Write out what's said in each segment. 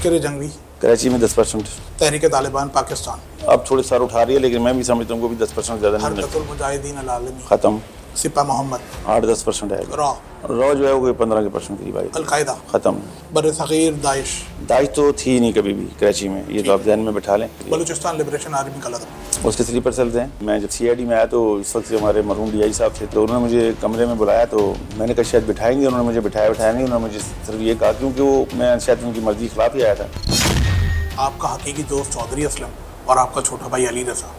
लश्कर जंगवी कराची में 10%। तहरीक तालिबान पाकिस्तान अब थोड़े सर उठा रही है, लेकिन मैं भी समझता हूँ कि 10% ज़्यादा नहीं है। हरकतुल मुजाहिदीन अल आलमी ख़त्म। सिपा मोहम्मद 8-10% आएगा। रॉ जो है वो 15% करीब आएगा। अलकायदा ख़त्म। बरसगीर दाइश तो थी नहीं कभी भी कराची में, ये तो आप ध्यान में बैठा लें। बलूचिस्तान लिबरेशन आर्मी कलदम उसके स्लीपर सेल्स हैं। मैं जब CID में आया तो इस वक्त से हमारे मरहूम DI साहब थे, तो उन्होंने मुझे कमरे में बुलाया, तो मैंने कहा शायद बिठाएंगे। उन्होंने मुझे बिठाया नहीं, उन्होंने मुझे सिर्फ ये कहा क्योंकि वो मैं शायद उनकी मर्जी के खिलाफ ही आया था। आपका हकीकी दोस्त चौधरी असलम और आपका छोटा भाई अली रज़ा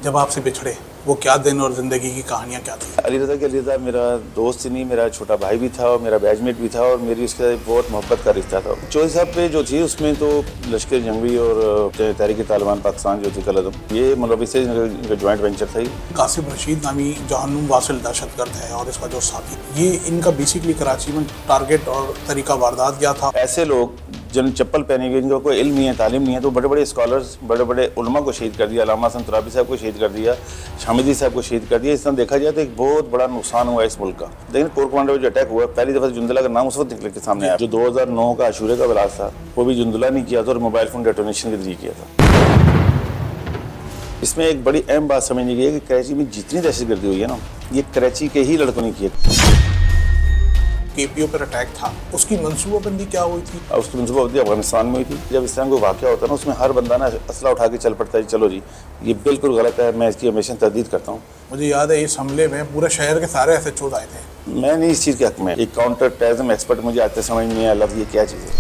जब आपसे बिछड़े, वो क्या दिन और ज़िंदगी की कहानियाँ क्या थी? अली रज़ा मेरा दोस्त ही नहीं, मेरा छोटा भाई भी था और मेरा बैचमेट भी था और मेरी उसके बहुत मोहब्बत का रिश्ता था। चौधरी साहब पे जो थी उसमें तो लश्कर जंगवी और तहरीक तालिबान पाकिस्तान जो थी कलदम, ये मतलब इससे इनका जॉइंट वेंचर था। कासिम रशीद नामी जहन्नुम वासिल दहशतगर्द है और इसका जो साथी, ये इनका बेसिकली कराची में टारगेट और तरीका वारदात क्या था? ऐसे लोग जिन चप्पल पहने हुए, इनको कोई इल्म नहीं है, तालीम नहीं है, तो बड़े बड़े स्कॉलर्स, बड़े बड़े उलमा को शहीद कर दिया, अल्लामा हसन तुराबी साहब को शहीद कर दिया, शामिदी साहब को शहीद कर दिया। इस तरह देखा जाए तो एक बहुत बड़ा नुकसान हुआ इस मुल्क का। लेकिन कोर कमांडर जो अटैक हुआ, पहली दफ़ा जुंदला का नाम उस वक्त निकल के सामने आया। जो 2009 का आशूरे का बलास था, वो भी जुंदला नहीं किया था और मोबाइल फ़ोन डेटोनेशन के जरिए किया था। इसमें एक बड़ी अहम बात समझनी गई है कि कराची में जितनी दहशतगर्दी हुई है ना, ये कराची के ही लड़कों ने की है। KPO पर अटैक था, उसकी मनसूबाबंदी क्या हुई थी? उसकी मनसूबाबंदी अफगानिस्तान में हुई थी। जब इस तरह कोई वाक़या होता है ना, उसमें हर बंदा ना असला उठा के चल पड़ता है, चलो जी ये बिल्कुल गलत है, मैं इसकी हमेशा तरदीद करता हूँ। मुझे याद है इस हमले में पूरे शहर के सारे SHOs आए थे। मैं नहीं इस चीज़ के हक़ में, एक काउंटर टेररिज्म एक्सपर्ट मुझे आते समझ नहीं आया लफ्ज़ ये क्या चीज़ है।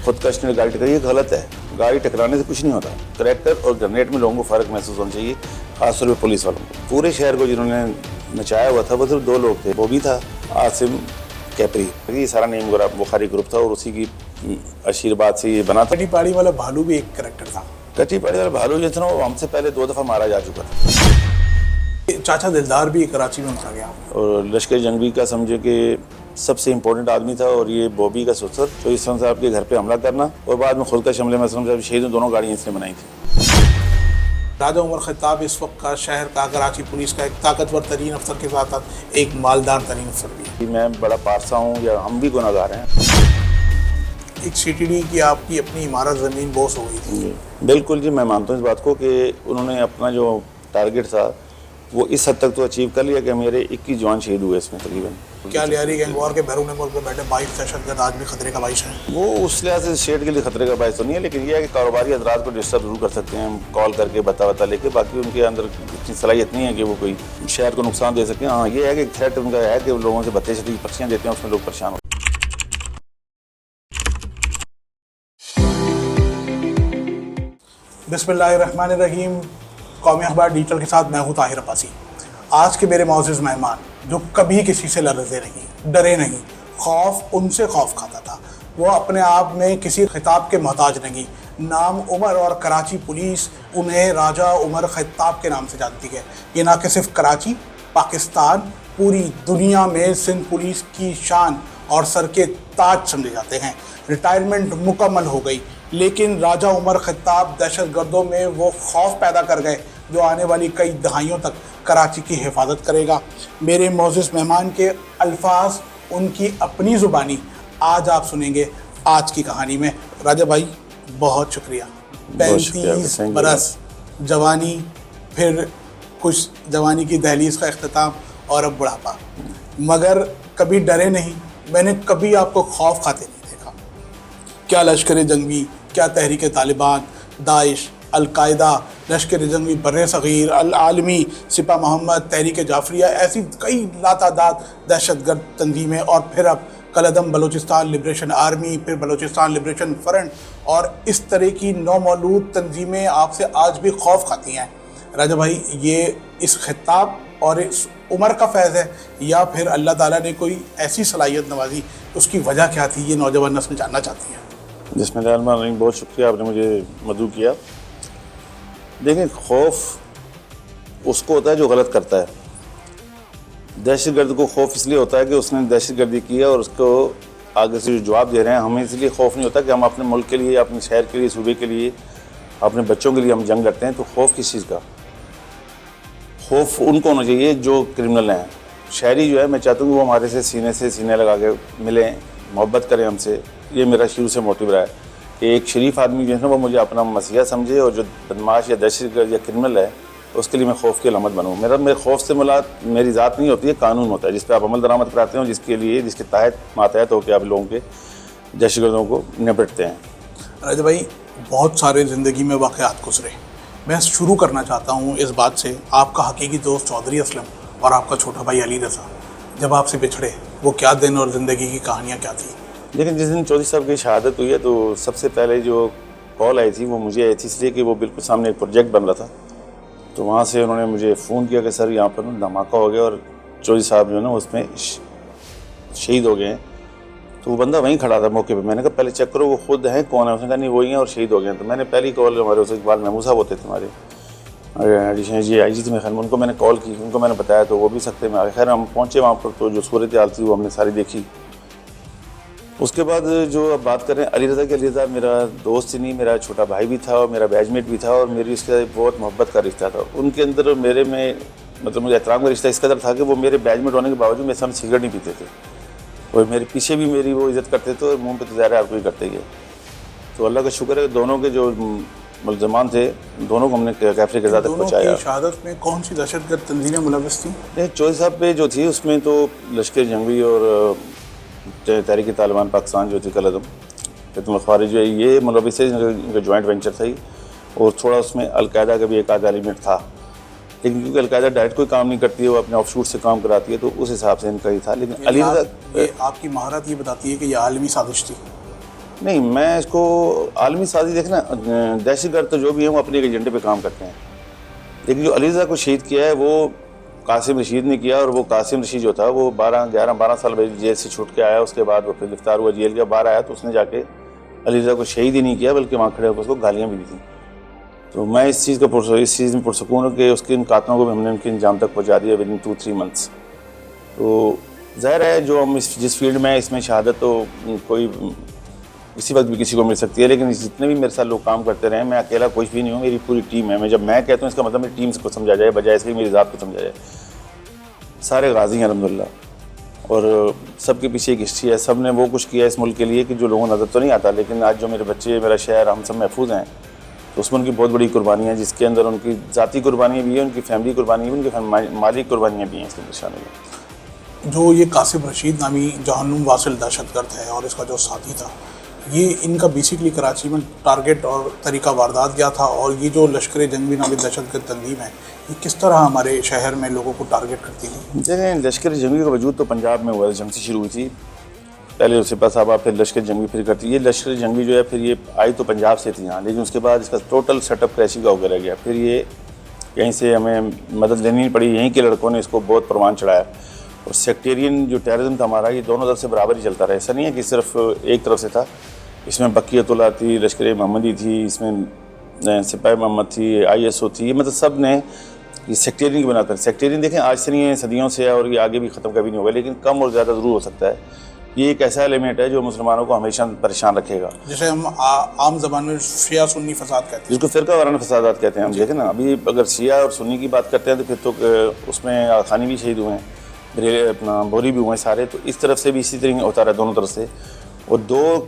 खुदकश ने गाड़ी टकराई, ये गलत है। गाड़ी टकराने से कुछ नहीं होता। क्रैकर और ग्रेनेड में लोगों को फ़र्क महसूस होना चाहिए, खासतौर पर पुलिस वालों को। पूरे शहर को जिन्होंने नचाया हुआ था वो सिर्फ 2 लोग थे, वो भी था आसिम कैपरी। ये सारा नीम बुखारी ग्रुप था और उसी की आशीर्वाद से ये बना था। कटी पहाड़ी वाला भालू भी एक कैरेक्टर था। कटी पहाड़ी वाला भालू जो था ना, वो हमसे पहले 2 दफ़ा मारा जा चुका था। चाचा दिलदार भी कराची में मारा गया और लश्कर जंगवी का समझे कि सबसे इम्पोर्टेंट आदमी था। और ये बॉबी का ससुर, तो इस साहब के घर पे हमला करना और बाद में खुद का हमले में असलम साहब शहीद, दोनों गाड़ियाँ इसने बनाई थी। राजा उमर खत्ताब इस वक्त का शहर का कराची पुलिस का एक ताकतवर तरीन अफसर के साथ साथ एक मालदार तरीन अफसर भी है। मैं बड़ा पारसा हूँ या हम भी गुनाहगार हैं। एक CTD की आपकी अपनी इमारत ज़मीन बोस हो गई थी। बिल्कुल जी, मैं मानता हूँ इस बात को कि उन्होंने अपना जो टारगेट था वो इस हद तक तो अचीव कर लिया कि मेरे 21 जवान शहीद हुए इसमें तकरीबन। क्या लियारी गैंग वॉर के बैरून मुल्क में बैठे 22 दहशतगर्द आज भी खतरे का बाइस है? वो उस लिहाज से स्टेट के लिए खतरे का बायस तो नहीं है, लेकिन यह है कि कारोबारी हजरात को डिस्टर्ब जरूर कर सकते हैं कॉल करके बता लेके। बाकी उनके अंदर इतनी सलाहियत नहीं है कि वो कोई शहर को नुकसान दे सकें। हाँ, ये है कि थ्रेट उनका है कि लोगों से बत्ते शती पर्चियाँ देते हैं, उसमें लोग परेशान होते हैं। बिस्मिल्लाहिर्रहमानिर्रहीम। कौमी अखबार डिजिटल के साथ मैं हूँ ताहिर अब्बासी। आज के मेरे मौजूद मेहमान जो कभी किसी से लर्ज़े नहीं, डरे नहीं, खौफ उनसे खौफ खाता था, वो अपने आप में किसी खिताब के मोहताज नहीं। नाम उमर और कराची पुलिस उन्हें राजा उमर खिताब के नाम से जानती है। ये ना कि सिर्फ कराची, पाकिस्तान, पूरी दुनिया में सिंध पुलिस की शान और सर के ताज समझे जाते हैं। रिटायरमेंट मुकम्मल हो गई, लेकिन राजा उमर खिताब दहशतगर्दों में वो खौफ पैदा कर गए जो आने वाली कई दहाइयों तक कराची की हिफाजत करेगा। मेरे मौजूद मेहमान के अल्फाज, उनकी अपनी ज़ुबानी आज आप सुनेंगे आज की कहानी में। राजा भाई बहुत शुक्रिया। 35 बरस जवानी, फिर कुछ जवानी की दहलीज का इख्तिताम और अब बुढ़ापा, मगर कभी डरे नहीं। मैंने कभी आपको खौफ खाते नहीं देखा। क्या लश्कर जंगवी, क्या तहरीक तालिबान, दाइश, अलकायदा, लश्कर जंगवी बर्र-ए-सग़ीर, अल आलमी, सिपा मोहम्मद, तहरीक जाफरिया, ऐसी कई लातादाद दहशतगर्द तंजीमें, और फिर अब कलदम बलूचिस्तान लिबरेशन आर्मी, फिर बलूचिस्तान लिबरेशन फ्रंट, और इस तरह की नौमौलूद तंजीमें आपसे आज भी खौफ खाती हैं। राजा भाई, ये इस खिताब और इस उम्र का फैज़ है या फिर अल्लाह ताला ने कोई ऐसी सलाहियत नवाजी, उसकी वजह क्या थी, ये नौजवान नस्ल जानना चाहती है। बिस्मिल्लाह, बहुत शुक्रिया, आपने मुझे मदऊ किया। देखिए, खौफ उसको होता है जो गलत करता है। दहशतगर्द को खौफ इसलिए होता है कि उसने दहशतगर्दी की है और उसको आगे से जो जवाब दे रहे हैं। हमें इसलिए खौफ नहीं होता कि हम अपने मुल्क के लिए, अपने शहर के लिए, सूबे के लिए, अपने बच्चों के लिए हम जंग करते हैं। तो खौफ किस चीज़ का? खौफ उनको होना चाहिए जो क्रिमिनल हैं। शहरी जो है, मैं चाहता हूँ कि वो हमारे से सीने लगा के मिलें, मोहब्बत करें हमसे। ये मेरा शुरू से मोटिव रहा है। एक शरीफ आदमी जो है ना वो मुझे अपना मसीहा समझे, और जो बदमाश या दहशतगर्द या क्रिमिनल है उसके लिए मैं खौफ की अलामत बनूँ। मेरे खौफ से मुराद मेरी ज़ात नहीं होती है, कानून होता है जिस पर आप अमल दरामद कराते हो, जिसके तहत मातहत होकर आप लोगों के दहशतगर्दों को निपटते हैं। राजा भाई, बहुत सारे ज़िंदगी में वाक़यात गुजरे। मैं शुरू करना चाहता हूँ इस बात से, आपका हकीकी दोस्त चौधरी असलम और आपका छोटा भाई अली रज़ा जब आपसे बिछड़े, वो क्या दिन और ज़िंदगी की कहानियाँ क्या थी? लेकिन जिस दिन चौधरी साहब की शहादत हुई है तो सबसे पहले जो कॉल आई थी वो मुझे आई थी, इसलिए कि वो बिल्कुल सामने एक प्रोजेक्ट बन रहा था। तो वहाँ से उन्होंने मुझे फ़ोन किया कि सर यहाँ पर धमाका हो गया और चौधरी साहब जो है ना उसमें शहीद हो गए हैं। तो वो बंदा वहीं खड़ा था मौके पे। मैंने कहा पहले चेक करो वो खुद हैं, कौन है। उसने कहा नहीं वही हैं और शहीद हो गए हैं। तो मैंने पहली कॉल, हमारे उस इकबाल महमूद साहब होते थे हमारे एडिशनल जी आई जी थे मेरे ख्याल में, उनको मैंने कॉल की, उनको मैंने बताया तो वो भी सख्ते में आ गए। खैर हम पहुँचे वहाँ पर, तो जो सूरत हाल थी वो हमने सारी देखी। उसके बाद जो अब बात करें अली रज़ा की, अली रज़ा मेरा दोस्त ही नहीं, मेरा छोटा भाई भी था और मेरा बैचमेट भी था, और मेरी उसके बहुत मोहब्बत का रिश्ता था उनके अंदर और मेरे में। मतलब मुझे एहतराम का रिश्ता इस कदर था कि वो मेरे बैचमेट होने के बावजूद मेरे सामने सिगरेट नहीं पीते थे, और मेरे पीछे भी मेरी वो इज़्ज़त करते थे, और मुँह पे तो ज़ाहिर है हर कोई करते ही है। तो अल्लाह का शुक्र है दोनों के जो मुलजमान थे दोनों को हमने कैफरे के साथ पहुँचाया। शहादत में कौन सी दहशतगर्द तंजीमें मुलव्वस थी? चौधरी साहब पे जो थी उसमें तो लश्कर जंगवी और तहरीक तालिबान पाकिस्तान जो थी कलदम खिदमत खारिज जो है ये मुलव्वस है, इनका जॉइंट वेंचर था ही। और थोड़ा उसमें अलकायदा का भी एक आधा एलिमेंट था, लेकिन क्योंकि अलकायदा डायरेक्ट कोई काम नहीं करती है, वो अपने ऑफशूट से काम कराती है, तो उस हिसाब से इनका ही था। लेकिन अली रज़ा, ये आपकी महारत ये बताती है कि ये आलमी साजिश थी? नहीं, मैं इसको आलमी साजिश देखना, दहशतगर्द तो जो भी हैं वो अपने एजेंडे पे काम करते हैं, लेकिन जो अली रज़ा को शहीद किया है वो कासिम रशीद ने किया। और वो कासिम रशीद जो था वो 12 साल जेल से छूट के आया, उसके बाद वो फिर गिरफ्तार हुआ, जेल के बाहर आया तो उसने जाके अली रज़ा को शहीद ही नहीं किया बल्कि वहाँ खड़े होकर उसको गालियाँ भी दी थी। तो मैं इस चीज़ में पुरसकून हूँ कि उसके इन कातलों को भी हमने उनके अंजाम तक पहुँचा दिया विद इन 2-3 मंथ्स। तो ज़ाहिर है जो हम जिस फील्ड में इसमें शहादत तो कोई किसी वक्त भी किसी को मिल सकती है, लेकिन जितने भी मेरे साथ लोग काम करते रहे, मैं अकेला कुछ भी नहीं हूँ, मेरी पूरी टीम है। मैं जब मैं कहता हूँ इसका मतलब मेरी टीम को समझा जाए, बजाय इसलिए मेरी ज़ात को समझा जाए। सारे गाजी हैं अल्हम्दुलिल्लाह, और सबके पीछे एक हिस्ट्री है। सब ने वो कुछ किया इस मुल्क के लिए कि जो लोगों को नज़र तो नहीं आता, लेकिन आज जो मेरे बच्चे, मेरा शहर, हम सब महफूज हैं, तो उसमें उनकी बहुत बड़ी कुर्बानी है, जिसके अंदर उनकी ज़ाती कुर्बानियाँ भी हैं, उनकी फैमिली कुर्बानी भी, उनकी माली कुर्बानियाँ भी हैं इसके निशाने में। जो ये कासिम रशीद नामी जहन्नुम वासिल दहशतगर्द है और इसका जो साथी था, ये इनका बेसिकली कराची में टारगेट और तरीका वारदात क्या था, और ये जो लश्कर जंगवी नामी दहशतगर्द तंजीम है ये किस तरह हमारे शहर में लोगों को टारगेट करती थी? देखें, लश्कर जंगवी का वजूद तो पंजाब में हुआ है, जंग से शुरू हुई थी। पहले सिपा साहबा, फिर लश्कर जंगवी, फिर करती। ये लश्कर जंगवी जो है फिर ये आई तो पंजाब से थी यहाँ, लेकिन उसके बाद इसका टोटल सेटअप कराची का होकर रह गया। फिर ये यहीं से हमें मदद लेनी पड़ी, यहीं के लड़कों ने इसको बहुत परवान चढ़ाया। और सेक्टेरियन जो टेररिज्म था हमारा, ये दोनों तरफ से बराबर ही चलता रहा। ऐसा नहीं है कि सिर्फ एक तरफ से था। इसमें बकीयतुल्लाह थी, लश्कर मोहम्मदी थी, इसमें सिपाही मोहम्मद थी, ISO थी, मतलब सब ने ये सेक्टेरियन की बनाकर। सेक्टेरियन देखें आज से नहीं है, सदियों से है, और ये आगे भी ख़त्म कभी नहीं होगा, लेकिन कम और ज़्यादा ज़रूर हो सकता है। ये एक ऐसा एलिमेंट है जो मुसलमानों को हमेशा परेशान रखेगा, जैसे हम आम ज़बान में शिया सुन्नी फसाद कहते हैं, जिसको फ़िरका वाराना फसादात कहते हैं। हम देखें ना, अभी अगर शिया और सुन्नी की बात करते हैं तो फिर तो उसमें खानी भी शहीद हुए हैं, अपना बोरी भी हुए हैं सारे। तो इस तरफ से भी इसी तरह होता रहा दोनों तरफ से। और दो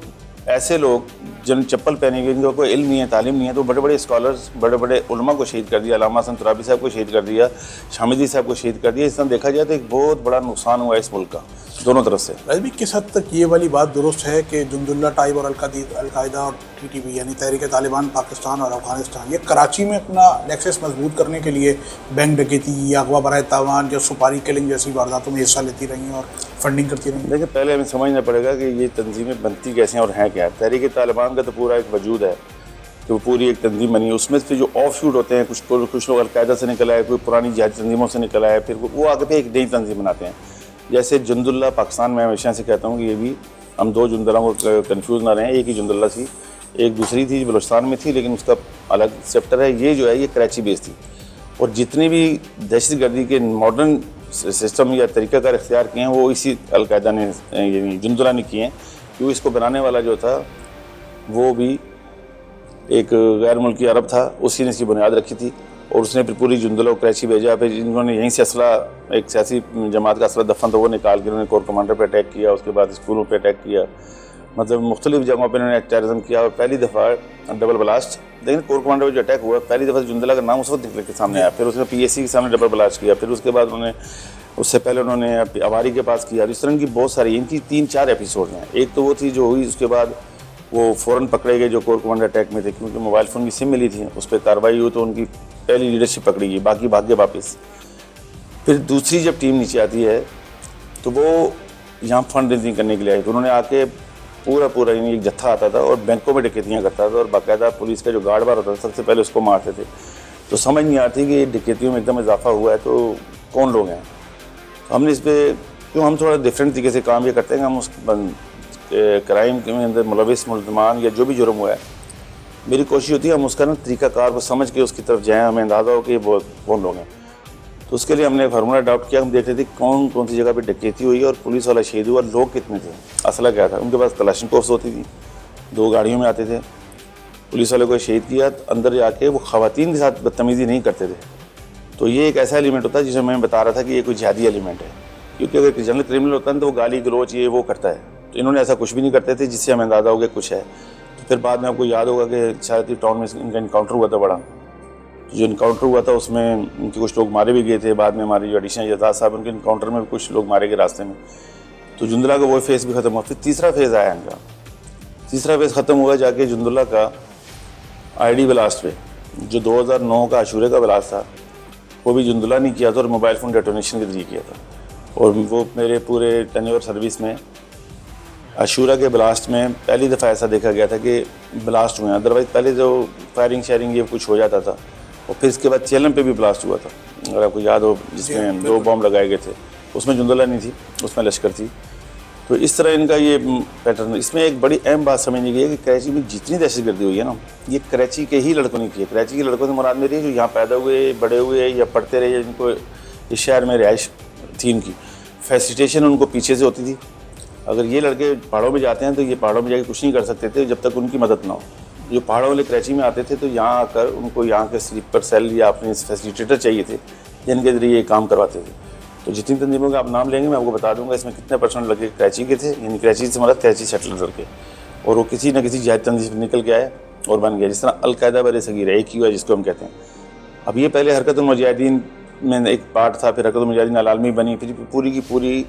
ऐसे लोग जिन चप्पल पहने हुए, जिनको कोई इल्म नहीं है, तालीम नहीं है, तो बड़े बड़े स्कॉलर्स, बड़े बड़े उलमा को शहीद कर दिया। अल्लामा हसन तुराबी साहब को शहीद कर दिया, शामिदी साहब को शहीद कर दिया। इस तरह देखा जाए तो एक बहुत बड़ा नुकसान हुआ है इस मुल्क का दोनों तरफ से। राजवी, किस हद तक ये वाली बात दुरुस्त है कि जुंदुल्ला टाइब और अलकायदा और TTP यानी तहरीक तालिबान पाकिस्तान और अफगानिस्तान ये कराची में अपना नेक्सस मजबूत करने के लिए बैंक डकैती या अगवा बराए तावान या सुपारी किलिंग जैसी वारदातों में हिस्सा लेती रही और फंडिंग करती रही? देखिए, पहले हमें समझना पड़ेगा कि ये तंजीमें बनती कैसे हैं और हैं क्या। तहरीक तालिबान का तो पूरा एक वजूद है कि वो पूरी एक तंजीम बनी है। उसमें से जो ऑफ शूट होते हैं, कुछ लोग अलकायदा से निकल आए, कोई पुरानी जिहादी तंजीमों से निकल आए, फिर वो आगे पे एक नई तंजीम बनाते हैं। जैसे जुंदुल्ला पाकिस्तान में, हमेशा से कहता हूँ कि ये भी हम दो जुंदुल्ला को कन्फ्यूज़ ना रहें। एक ही जुंदुल्ला थी, एक दूसरी थी बलूचिस्तान में थी, लेकिन उसका अलग सेक्टर है। ये जो है ये कराची बेस थी। और जितनी भी दहशतगर्दी के मॉडर्न सिस्टम या तरीक़ाकार इख्तियार किए हैं वो इसी अलकायदा ने, यानी जुंदुल्ला ने किए हैं। क्योंकि इसको बनाने वाला जो था वो भी एक गैर मुल्की अरब था, उसी ने इसकी बुनियाद रखी थी। और उसने फिर पूरी जुंदुल्ला को कराची भेजा। फिर इन्होंने यहीं से असला, एक सियासी जमात का असला दफन था वो निकाल के उन्होंने कोर कमांडर पे अटैक किया, उसके बाद स्कूलों पे अटैक किया। मतलब मुख्तलिफ जगहों पर इन्होंने टेररिज्म किया। और पहली दफ़ा डबल ब्लास्ट, लेकिन कोर कमांडर जो अटैक हुआ पहली दफ़ा जुंदला का नाम उस वक्त निकल के सामने आया। फिर उसने PSC के सामने डबल ब्लास्ट किया, फिर उसके बाद उन्होंने उससे पहले उन्होंने अवारी के पास किया। इस तरह की बहुत सारी इनकी 3-4 एपिसोड हैं। एक तो वो थी जो हुई, उसके बाद वो फ़ौरन पकड़े गए जो कोर कमांडर अटैक में थे, क्योंकि मोबाइल फ़ोन की सिम मिली थी, उस पर कार्रवाई हुई तो उनकी पहली लीडरशिप पकड़ी गई, बाकी भाग गए वापस। फिर दूसरी जब टीम नीचे आती है तो वो यहाँ फंड रेजिंग करने के लिए आई, तो उन्होंने आके पूरा यानी एक जत्था आता था और बैंकों में डकैतियाँ करता था और बाकायदा पुलिस का जो गार्ड बार होता था सबसे पहले उसको मारते थे। तो समझ नहीं आती कि डकैतियों में एकदम इजाफा हुआ है तो कौन लोग हैं। तो हमने इस पर क्यों हम थोड़ा डिफरेंट तरीके से काम ये करते हैं कि हम उस क्राइम के अंदर मुलविस मुल्ज़मान या जो भी जुर्म हुआ है, मेरी कोशिश होती है हम उसका ना तरीक़ाकार को समझ के उसकी तरफ जाएँ, हमें अंदाज़ा हो कि वो कौन लोग हैं। तो उसके लिए हमने फार्मूला अडॉप्ट किया। हम देख रहे थे कौन कौन सी जगह पे डकैती हुई और पुलिस वाला शहीद हुआ, लोग कितने थे, असला क्या था। उनके पास कलाशनकोव्स होती थी, 2 गाड़ियों में आते थे। पुलिस वाले को शहीद किया, अंदर जाके वो ख़वातीन के साथ बदतमीज़ी नहीं करते थे। तो ये एक ऐसा एलिमेंट होता है जिसमें मैं बता रहा था कि ये कोई जिहादी एलिमेंट है, क्योंकि अगर जनरल क्रिमिनल होता है तो वो गाली गलोच ये वो करता है। तो इन्होंने ऐसा कुछ भी नहीं करते थे जिससे हमें अंदाज़ा हो गया कुछ है। तो फिर बाद में आपको याद होगा कि शायद टाउन में इनका इनकाउंटर हुआ था बड़ा। जो इनकाउंटर हुआ था उसमें उनके कुछ लोग मारे भी गए थे। बाद में हमारे जो एडिशनल एजाज साहब, उनके इनकाउंटर में कुछ लोग मारे गए रास्ते में। तो जुंदला का वो फेज़ भी ख़त्म हुआ। फिर तीसरा फेज़ आया इनका, तीसरा फेज़ ख़त्म हुआ जाके जुंदला का ID ब्लास्ट पे, जो 2009 का आशूरे का ब्लास्ट था, वो भी जुंदला नहीं किया था और मोबाइल फ़ोन डेटोनेशन के जरिए किया था। और वो मेरे पूरे टेन्योर सर्विस में आशूरा के ब्लास्ट में पहली दफ़ा ऐसा देखा गया था कि ब्लास्ट हुए। अदरवाइज़ पहले जो फायरिंग शेयरिंग ये कुछ हो जाता था। और फिर इसके बाद चेलम पे भी ब्लास्ट हुआ था, अगर आपको याद हो, जिसमें 2 बॉम्ब लगाए गए थे। उसमें जुंदला नहीं थी, उसमें लश्कर थी। तो इस तरह इनका ये पैटर्न। इसमें एक बड़ी अहम बात समझने की है कि कराची में जितनी दहशतगर्दी हुई है ना, ये कराची के ही लड़कों ने की है। कराची के लड़कों से मुराद मेरी है जो यहाँ पैदा हुए, बड़े हुए या पढ़ते रहे, जिनको इस शहर में रिहाइश थी, इनकी फैसिलिटेशन उनको पीछे से होती थी। अगर ये लड़के पहाड़ों में जाते हैं तो ये पहाड़ों में जाके कुछ नहीं कर सकते थे जब तक उनकी मदद ना हो। जो पहाड़ों वाले कराची में आते थे तो यहाँ आकर उनको यहाँ के स्लीपर सेल या अपने फैसिलिटेटर चाहिए थे जिनके ज़रिए ये काम करवाते थे। तो जितनी तंजीमों का आप नाम लेंगे मैं आपको बता दूंगा इसमें कितने % लगे कराची के थे, यानी कराची से मतलब कराची सेटलर लड़के, और वो किसी न किसी जिहाद तंजीम से निकल के आए और बन गया। जिस तरह अलकायदा बर सगीर है, AQI जिसको हम कहते हैं। अब ये पहले हरकतुल मुजाहिदीन में एक पार्ट था, फिर हरकतुल मुजाहिदीन अल-आलमी बनी, फिर पूरी की पूरी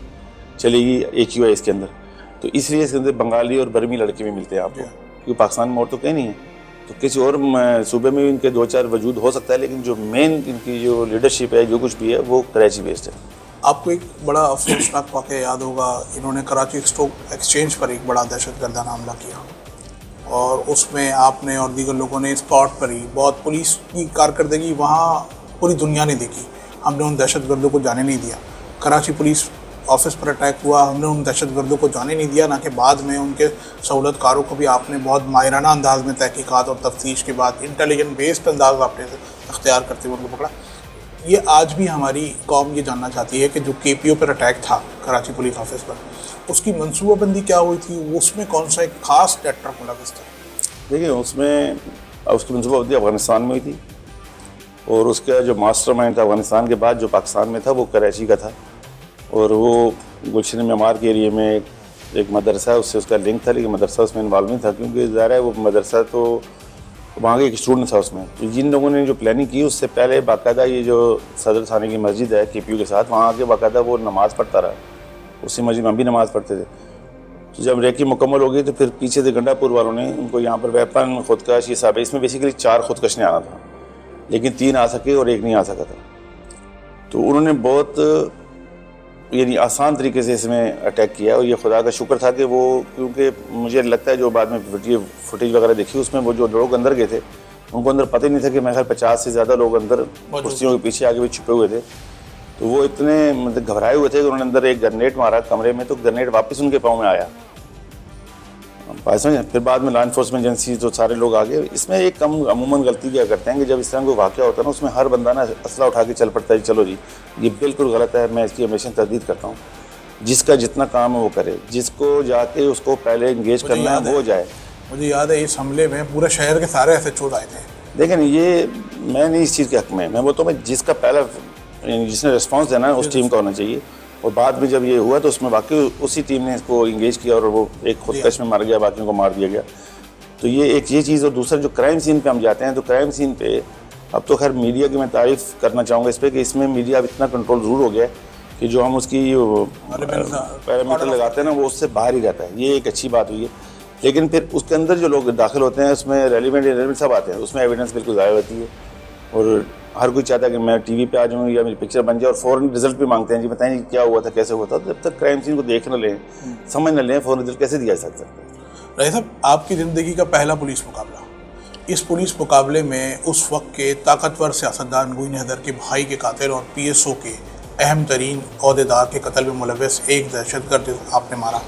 चलेगी AQI इसके अंदर। तो इसलिए इसके अंदर बंगाली और बर्मी लड़के भी मिलते हैं आपको, क्योंकि पाकिस्तान में और तो कहीं नहीं है। तो किसी और सूबे में इनके 2-4 वजूद हो सकता है, लेकिन जो मेन इनकी जो लीडरशिप है, जो कुछ भी है, वो कराची बेस्ड है। आपको एक बड़ा अफसोसनाक वाक़या याद होगा, इन्होंने कराची स्टॉक एक्सचेंज पर एक बड़ा दहशतगर्दाना हमला किया और उसमें आपने और दीगर लोगों ने स्पॉट पर ही बहुत पुलिस की कारकर्दगी वहाँ पूरी दुनिया ने देखी। हमने उन दहशतगर्दों को जाने नहीं दिया। कराची पुलिस ऑफिस पर अटैक हुआ, हमने उन दहशतगर्दों को जाने नहीं दिया, ना कि बाद में उनके सहूलतकारों को भी आपने बहुत माहिराना अंदाज में तहकीकात और तफ्तीश के बाद इंटेलिजेंट बेस्ड अंदाज आपने अख्तियार करते हुए उनको पकड़ा। ये आज भी हमारी कौम ये जानना चाहती है कि जो KPO पर अटैक था कराची पुलिस ऑफिस पर, उसकी मनसूबाबंदी क्या हुई थी, उसमें कौन सा एक ख़ास एक्टर मुलविस था? देखिए, उसमें उसकी मनसूबाबंदी अफ़गानिस्तान में हुई थी और उसका जो मास्टरमाइंड था अफ़गानिस्तान के बाद जो पाकिस्तान में था वो कराची का था। और वो गुलशन मेमार के एरिए में एक मदरसा है, उससे उसका लिंक था, लेकिन मदरसा उसमें इन्वॉल्व नहीं था क्योंकि ज़ाहिर है वो मदरसा तो वहाँ के एक स्टूडेंट था उसमें। तो जिन लोगों ने जो प्लानिंग की उससे पहले बाकायदा ये जो सदर थाने की मस्जिद है KPO के साथ, वहाँ आके बाकायदा वो नमाज़ पढ़ता रहा। उसी मस्जिद में हम भी नमाज़ पढ़ते थे। तो जब रेकी मुकम्मल हो गई तो फिर पीछे से गंडापुर वालों ने उनको यहाँ पर वेपन, खुदकश, ये सब, इसमें बेसिकली 4 खुदकश ने आना था, लेकिन 3 आ सके और 1 नहीं आ सका था। तो उन्होंने बहुत यानी आसान तरीके से इसमें अटैक किया और ये खुदा का शुक्र था कि वो, क्योंकि मुझे लगता है जो बाद में फुटेज वगैरह देखी उसमें वो जो लोग अंदर गए थे उनको अंदर पता ही नहीं था कि मेरे ख्याल 50 से ज़्यादा लोग अंदर कुर्सियों के पीछे आगे भी छुपे हुए थे। तो वो इतने मतलब घबराए हुए थे कि उन्होंने अंदर एक ग्रेनेड मारा कमरे में, तो ग्रेनेड वापस उनके पाँव में आया। फिर बाद में लॉ इन्फोर्समेंट एजेंसी तो सारे लोग आ गए। इसमें एक कम अमूमन गलती क्या करते हैं कि जब इस तरह कोई वाक़या होता है ना, उसमें हर बंदा ना असला उठा के चल पड़ता है, चलो जी ये बिल्कुल गलत है। मैं इसकी हमेशा तर्दीद करता हूँ, जिसका जितना काम है वो करे, जिसको जाके उसको पहले इंगेज करना है वो जाए। मुझे याद है इस हमले में पूरे शहर के सारे SHO आए थे। देखें, ये मैं नहीं इस चीज़ के हक़ में, मैं बोलता हूँ जिसका पहला जिसने रिस्पॉन्स देना है उस टीम का होना चाहिए। और बाद में जब ये हुआ तो उसमें बाकी उसी टीम ने इसको इंगेज किया और वो एक खुदकश में मर गया, बाकियों को मार दिया गया। तो ये एक ये चीज़। और दूसरा जो क्राइम सीन पे हम जाते हैं तो क्राइम सीन पे अब तो खैर मीडिया की मैं तारीफ़ करना चाहूँगा इस पर कि इसमें मीडिया अब इतना कंट्रोल ज़रूर हो गया है कि जो हम उसकी पैरामीटर लगाते हैं ना वो उससे बाहर ही रहता है। ये एक अच्छी बात हुई है। लेकिन फिर उसके अंदर जो लोग दाखिल होते हैं उसमें रेलिवेंट सब आते हैं, उसमें एविडेंस बिल्कुल ज़ाया होती है और हर कोई चाहता है कि मैं टीवी पे आ जाऊँ या मेरी पिक्चर बन जाए और फ़ौरन रिजल्ट भी मांगते हैं जी बताएं क्या हुआ था, कैसे हुआ था। जब तक क्राइम सीन को देख न लें, समझ न लें, फ़ौरन रिजल्ट कैसे दिया जा सकता है। रही साहब, आपकी ज़िंदगी का पहला पुलिस मुकाबला, इस पुलिस मुकाबले में उस वक्त के ताकतवर सियासतदान गुइन हैदर के भाई के कातिल और PSO के अहम तरीन अहदेदार के कत्ल में मुलव्वस एक दहशतगर्द आपने मारा।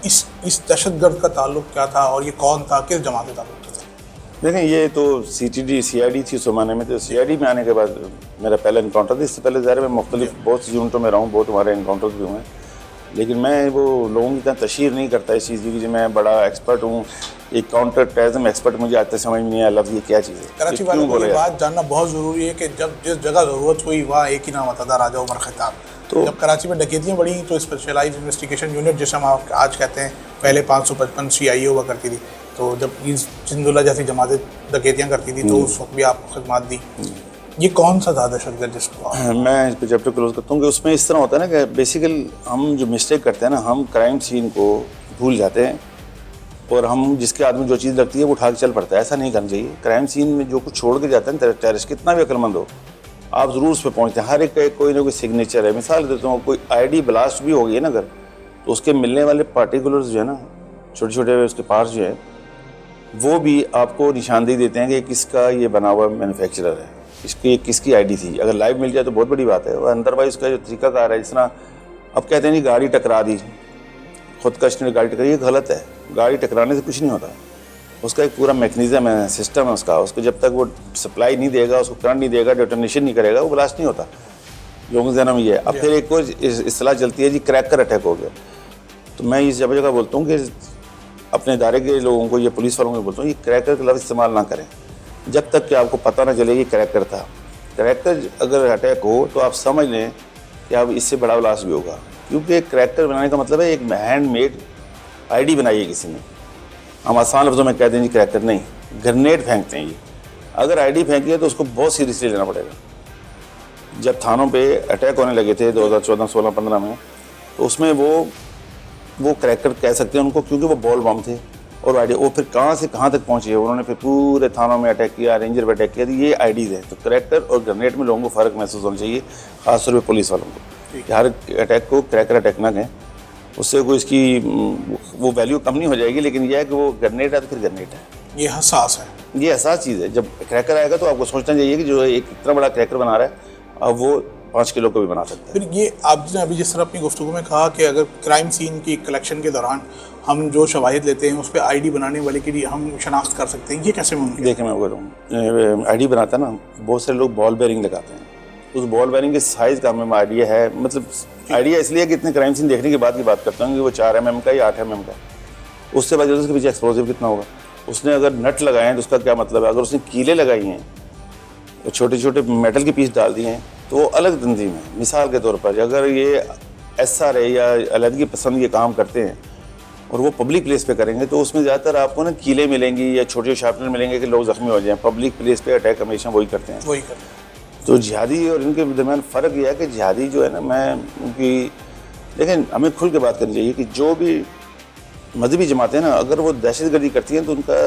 इस दहशतगर्द का ताल्लुक क्या था और ये कौन था, किस जमात से ताल्लुक था? देखें, ये तो CID थी उस ज़माने में। तो CID में आने के बाद मेरा पहला इनकाउंटर था। इससे पहले ज़ाहिर मैं मुख्तलिफ बहुत सी यूनिटों में रहा हूँ, बहुत हमारे इनकाउंटर्स भी हुए हैं। लेकिन मैं वो लोगों की तरह तशहीर नहीं करता इस चीज़ की कि मैं बड़ा एक्सपर्ट हूँ, एक काउंटर टेररिज्म एक्सपर्ट। मुझे आज तक समझ में नहीं आया लफ्ज़ ये क्या चीज़ है। कराची वालों को ये बात जानना बहुत ज़रूरी है कि जब जिस जगह ज़रूरत हुई वहाँ एक ही नाम आता था, राजा उमर खिताब। तो जब कराची में डकैतियाँ बढ़ी तो स्पेशलाइज्ड इन्वेस्टिगेशन यूनिट जिसे हम आज कहते हैं, पहले 555 CIA हुआ करती थी। तो जब जिंदुल्ला जैसी जमातें डकैतियाँ करती थी तो उस वक्त भी आपको खिदमत दी। ये कौन सा था दहशतगर्द जिसको मैं इस पर चैप्टर क्लोज करता हूँ कि उसमें इस तरह होता है ना कि बेसिकली हम जो मिस्टेक करते हैं ना, हम क्राइम सीन को भूल जाते हैं और हम जिसके आदमी जो चीज़ लगती है वो उठा के चल पड़ता है। ऐसा नहीं करना चाहिए। क्राइम सीन में जो कुछ छोड़ के जाते हैं टेररिस्ट, कितना भी अक्लमंद हो, आप ज़रूर उस पर पहुँचते हैं। हर एक का कोई ना कोई सिग्नेचर है। मिसाल देता हूँ, कोई ID ब्लास्ट भी हो गई है ना अगर, तो उसके मिलने वाले पार्टिकुलर्स जो है ना, छोटे छोटे उसके पार्ट्स जो हैं, वो भी आपको निशानदेही देते हैं कि किसका ये बना हुआ मैन्युफैक्चरर है, इसकी किसकी ID थी। अगर लाइव मिल जाए तो बहुत बड़ी बात है। और अदरवाइज उसका जो तरीकाकार है, जिस तरह अब कहते हैं नहीं गाड़ी टकरा दी, खुदकश ने गाड़ी टकराई, ये गलत है। गाड़ी टकराने से कुछ नहीं होता। उसका एक पूरा मैकेनिज़्म है, सिस्टम है उसको जब तक वो सप्लाई नहीं देगा, उसको करंट नहीं देगा, डेटोनेशन नहीं करेगा, वो ब्लास्ट नहीं होता। लोगों के जहन में ये है। अब फिर एक और इस्तेलाह चलती है जी क्रैकर अटैक हो गया। तो मैं इस जगह बोलता हूँ कि अपने इदारे के लोगों को, ये पुलिस वालों को बोलता हूँ, ये क्रैकर का लफ्ज़ इस्तेमाल ना करें जब तक कि आपको पता ना चले कि क्रैकर था। क्रैकर अगर अटैक हो तो आप समझ लें कि अब इससे बड़ा ब्लास्ट भी होगा, क्योंकि क्रैकर बनाने का मतलब है एक हैंडमेड ID बनाई है किसी ने। हम आसान लफ्ज़ों में कहते हैं जी क्रैकर नहीं, ग्रेनेड फेंकते हैं ये। अगर ID फेंकी है तो उसको बहुत सीरियसली लेना पड़ेगा। जब थानों पे अटैक होने लगे थे 2014, 16, 15 में, तो उसमें वो क्रैकर कह सकते हैं उनको, क्योंकि वो बॉल बम थे। और ID वो फिर कहाँ से कहाँ तक पहुँचे, उन्होंने फिर पूरे थानों में अटैक किया, रेंजर पे अटैक किया। तो ये IDs हैं। तो क्रैकर और ग्रेनेड में लोगों को फ़र्क महसूस होना चाहिए, खासतौर पर पुलिस वालों को, कि हर अटैक को क्रैकर अटैक ना कहें। उससे कोई इसकी वो वैल्यू कम नहीं हो जाएगी। लेकिन यह है कि वो ग्रेनेड है तो फिर ग्रेनेड है, ये हसास है, ये हसास चीज़ है। जब क्रैकर आएगा तो आपको सोचना चाहिए कि जो एक इतना बड़ा क्रैकर बना रहा है, अब वो 5 किलो को भी बना सकता है। फिर ये आपने अभी जिस तरह अपनी गुफ्तगू में कहा कि अगर क्राइम सीन की कलेक्शन के दौरान हम जो शवाहिद लेते हैं उस पर ID बनाने वाले के लिए हम शनाख्त कर सकते हैं, ये कैसे मुमकिन? देखिए मैं बोल रहा हूँ, ID बनाता है ना, बहुत सारे लोग बॉल बेरिंग लगाते हैं। उस बॉल बेरिंग के साइज़ का हमें आइडिया है, मतलब आइडिया इसलिए कि इतने क्राइम सीन देखने के बाद की बात करता हूँ कि वो 4 mm का या 8 mm का, उससे वजह उसके पीछे एक्सप्लोजिव कितना होगा। उसने अगर नट लगाए हैं तो उसका क्या मतलब है। अगर उसने कीले लगाई हैं, तो छोटे छोटे मेटल के पीस डाल दिए हैं, तो वो अलग तंजीम है। मिसाल के तौर पर अगर ये SRA या अलहदगी पसंद ये काम करते हैं और वो पब्लिक प्लेस पे करेंगे, तो उसमें ज़्यादातर आपको ना कीले मिलेंगी या छोटे शार्पनर मिलेंगे कि लोग ज़ख्मी हो जाएं। पब्लिक प्लेस पे अटैक हमेशा वही करते हैं। तो जिहादी और इनके दरमियान फ़र्क यह है कि जिहादी जो है ना, मैं उनकी, लेकिन हमें खुल के बात करनी चाहिए कि जो भी मजहबी जमातें ना, अगर वो दहशतगर्दी करती हैं तो उनका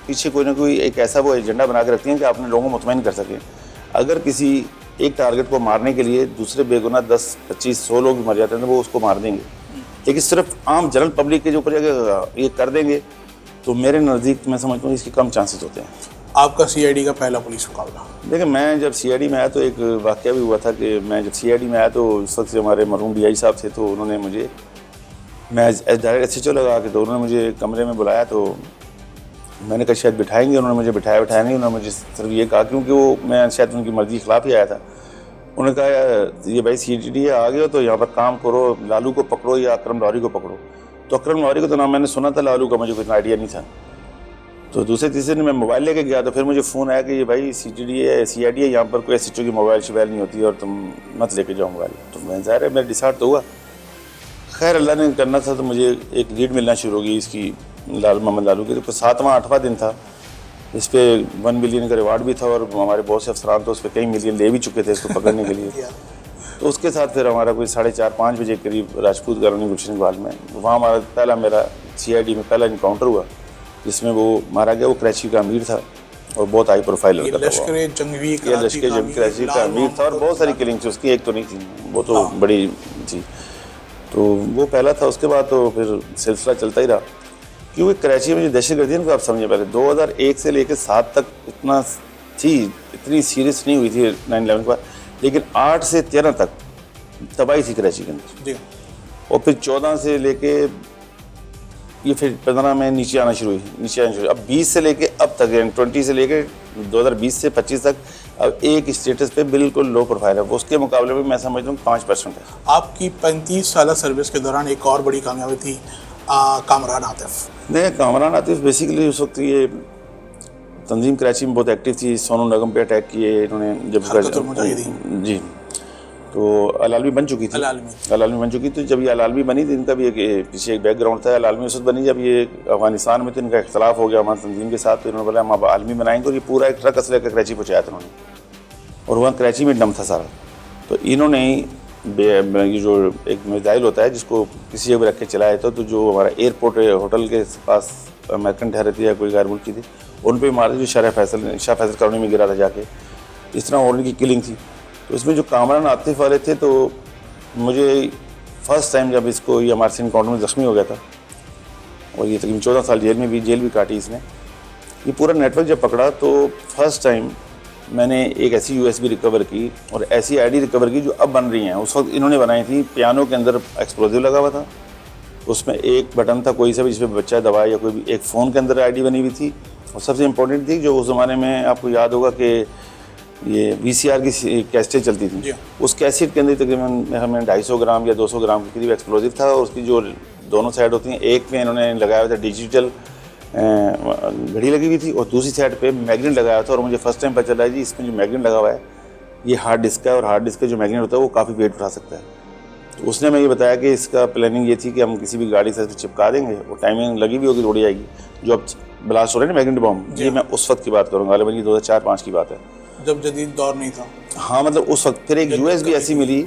पीछे कोई ना कोई एक ऐसा वो एजेंडा बना के रखती हैं कि आपने लोगों को मुतमईन कर सकें। अगर किसी एक टारगेट को मारने के लिए दूसरे बेगुनाह 10, 25, 100 लोग भी मर जाते हैं तो वो उसको मार देंगे। लेकिन सिर्फ आम जनरल पब्लिक के जो ऊपर अगर ये कर देंगे तो मेरे नज़दीक मैं समझता हूँ इसके कम चांसेस होते हैं। आपका CID का पहला पुलिस मुकाबला? देखिए, मैं जब CID में आया तो एक वाक़या भी हुआ था कि मैं जब CID में आया तो उस वक्त से हमारे मरहूम DI साहब थे, तो उन्होंने मुझे, मैं डायरेक्ट SHO लगा के, तो उन्होंने मुझे कमरे में बुलाया। तो मैंने कहा शायद बिठाएंगे, उन्होंने मुझे बिठाया नहीं। उन्होंने मुझे सिर्फ ये कहा, क्योंकि वो मैं शायद उनकी मर्ज़ी के खिलाफ ही आया था। उन्होंने कहा ये भाई CID आ गए हो तो यहाँ पर काम करो, लालू को पकड़ो या अकरम लाहौरी को पकड़ो। तो अकरम लाहौरी को तो नाम मैंने सुना था, लालू का मुझे कोई आइडिया नहीं था। तो दूसरे तीसरे दिन मैं मोबाइल लेके गया तो फिर मुझे फ़ोन आया कि ये भाई CID है, यहाँ पर कोई SHO की मोबाइल शोबाइल नहीं होती और तुम मत लेके जाओ मोबाइल। तो मैं ज़ाहिर है मैं डिसाइड तो हुआ, खैर अल्लाह ने करना था तो मुझे एक लीड मिलना शुरू हो गई इसकी, मोहम्मद लालू की। तो 7वां 8वां दिन था, इस पर 1 मिलियन का रिवार्ड भी था और हमारे बहुत से अफसरान तो उस पर कई मिलियन ले भी चुके थे इसको पकड़ने के लिए। तो उसके साथ फिर हमारा कोई 4:30-5 बजे करीब राजपूत कॉलोनी गुलशन इकबाल में, वहाँ हमारा मेरा CID में पहला इनकाउंटर हुआ जिसमें वो मारा गया। वो कराची का अमीर था और बहुत हाई प्रोफाइल लड़का था। लश्कर जंगवी कराची का अमीर था और बहुत सारी किलिंग थी उसकी, एक तो नहीं थी, वो तो बड़ी थी। तो वो पहला था। उसके बाद तो फिर सिलसिला चलता ही रहा, क्योंकि कराची में जो दहशतगर्दी है ना, आप समझिए पहले 2001 से लेकर 7 तक इतना थी, इतनी सीरियस नहीं हुई थी 9/11 के बाद, लेकिन 8 से 13 तक तबाही थी कराची के अंदर। और फिर 14 से लेके ये फिर 15 में नीचे आना शुरू हुई। अब 20 से लेके अब तक, 20 से लेके 2020 से 25 तक अब एक स्टेटस पे बिल्कुल लो प्रोफाइल है। उसके मुकाबले में मैं समझता हूँ 5% है। आपकी 35 साल सर्विस के दौरान एक और बड़ी कामयाबी थी कामरान आतिफ। नहीं, कामरान आतिफ बेसिकली उस वक्त ये तंजीम कराची में बहुत एक्टिव थी। सोनू नगम पे अटैक किए इन्होंने जब जी, तो अलालमी बन चुकी थी। अलालमी बन चुकी। तो जब ये अलालमी बनी तो इनका भी एक पीछे एक बैकग्राउंड था। अलालमी उस वक्त बनी जब ये अफगानिस्तान में तो इनका इख्तलाफ हो गया हमारी तंजीम के साथ। तो इन्होंने बोला हम आलमी बनाएंगे, और ये पूरा एक ट्रक असले का कराची पहुँचाया था उन्होंने, और वहाँ कराची में डम था सारा। तो इन्होंने ये जो एक मिसाइल होता है जिसको किसी जगह रख के चलाया था, तो जो हमारा एयरपोर्ट होटल के पास अमेरिकन ठहरे थे या कोई गैर मुल्की थी, उन पर मारा जो शाह फैसल कॉलोनी में गिरा था जाके। इस तरह और उनकी किलिंग थी। तो इसमें जो कामरान आतिफ वाले थे, तो मुझे फर्स्ट टाइम जब इसको ये हमारे इनकाउंटर में ज़ख्मी हो गया था, और ये तकरीबन 14 साल जेल भी काटी इसने। ये पूरा नेटवर्क जब पकड़ा तो फर्स्ट टाइम मैंने एक ऐसी USB रिकवर की और ऐसी ID रिकवर की जो अब बन रही हैं। उस वक्त इन्होंने बनाई थी, पियानो के अंदर एक्सप्लोजिव लगा हुआ था, उसमें एक बटन था कोई सा भी जिसमें बच्चा दबा या कोई भी, एक फ़ोन के अंदर ID बनी हुई थी, और सबसे इम्पोर्टेंट थी जो उस ज़माने में आपको याद होगा कि ये VCR की कैसेटें चलती थी। उस कैसेट के अंदर तकरीबन हमें 250 ग्राम या 200 ग्राम के करीब एक्सप्लोजिव था, और उसकी जो दोनों साइड होती हैं, एक में इन्होंने लगाया हुआ था डिजिटल घड़ी लगी हुई थी, और दूसरी साइड पे मैग्नेट लगाया था। और मुझे फर्स्ट टाइम पता चला जी इसमें जो मैग्नेट लगा हुआ है ये हार्ड डिस्क है, और हार्ड डिस्क का जो मैग्नेट होता है वो काफ़ी वेट उठा सकता है। तो उसने हमें ये बताया कि इसका प्लानिंग ये थी कि हम किसी भी गाड़ी से चिपका देंगे, वो टाइमिंग लगी भी होगी, तोड़ी जाएगी। जो अब ब्लास्ट हो रहे हैं ना मैग्नेट बॉम्ब, ये मैं उस वक्त की बात करूँगा, हालांकि ये 2004-5 की बात है, जब जदीद दौर नहीं था। हाँ, मतलब उस वक्त। फिर एक USB ऐसी मिली,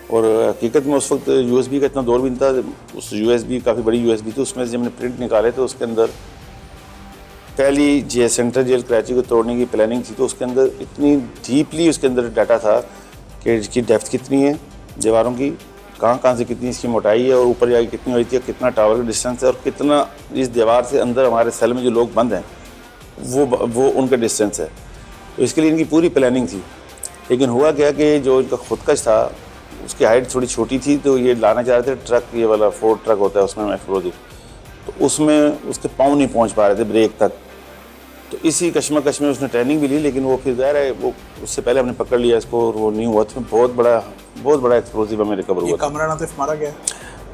और हकीकत में उस वक्त USB का इतना दौर भी नहीं था। उस USB काफ़ी बड़ी USB थी, उसमें से जब मैंने प्रिंट निकाले तो उसके अंदर पहली सेंट्रल जेल कराची को तोड़ने की प्लानिंग थी। तो उसके अंदर इतनी डीपली उसके अंदर डाटा था कि इसकी डेप्थ कितनी है दीवारों की, कहाँ से कितनी इसकी मोटाई है, और ऊपर जाके कितनी हुई थी, कितना टावर का डिस्टेंस है, और कितना इस दीवार से अंदर हमारे सेल में जो लोग बंद हैं वो उनका डिस्टेंस है। तो इसके लिए इनकी पूरी प्लानिंग थी। लेकिन हुआ क्या कि जो इनका खुदकश था उसकी हाइट थोड़ी छोटी थी, तो ये लाना चाह रहे थे ट्रक, ये वाला फोर्ड ट्रक होता है उसमें एक्सप्लोजिव, तो उसमें उसके पाँव नहीं पहुंच पा रहे थे ब्रेक तक। तो इसी कश्मकश में उसने ट्रेनिंग भी ली, लेकिन वो फिर ज़ाहिर है वो उससे पहले हमने पकड़ लिया इसको, और वो नहीं हुआ। तो बहुत बड़ा एक्सप्लोजिव हमें रिकवर हुआ। कामरान आतिफ मारा गया?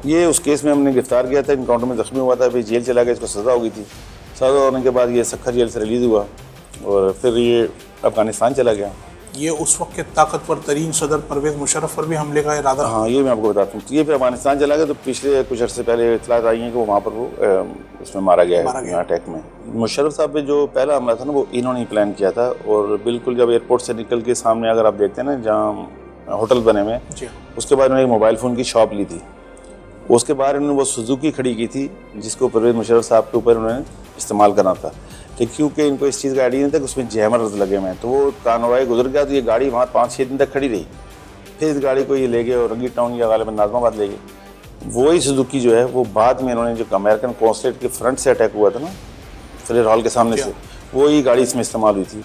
ये उस केस में हमने गिरफ्तार किया था, इनकाउंटर में ज़ख्मी हुआ था, फिर जेल चला गया, इसको सज़ा हो गई थी। सज़ा होने के बाद ये सखर जेल से रिलीज़ हुआ, और फिर ये अफगानिस्तान चला गया। ये उस वक्त के ताकतवर तरीन सदर परवेज़ मुशर्रफ पर भी हमले का इरादा। हाँ, ये मैं आपको बताता हूँ। ये फिर अफगानिस्तान चला गया, तो पिछले कुछ अर्से पहले इतलात आई हैं कि वो वहाँ पर वो उसमें मारा गया है अटैक में। मुशर्रफ साहब पे जो पहला हमला था ना, वो इन्होंने ही प्लान किया था। और बिल्कुल जब एयरपोर्ट से निकल के सामने अगर आप देखते हैं ना जहाँ होटल बने हुए, उसके बाद उन्होंने एक मोबाइल फ़ोन की शॉप ली थी। उसके बाद उन्होंने वो सुजुकी खड़ी की थी जिसको परवेज़ मुशर्रफ साहब के ऊपर उन्होंने इस्तेमाल करना था। ठीक, क्योंकि इनको इस चीज़ का आइडिया नहीं था कि उसमें जैमर्स लगे हुए हैं। तो वो कानवाई गुजर गया, तो ये गाड़ी वहाँ 5-6 दिन तक खड़ी रही। फिर इस गाड़ी को ये ले गए और रंगी टाउन या गालिबन नाज़माबाद ले गए। वही सुजुकी जो है वो बाद में इन्होंने, जो अमेरिकन कॉन्सुलेट के फ्रंट से अटैक हुआ था ना, फिलर हॉल के सामने से, वही गाड़ी इसमें इस्तेमाल हुई थी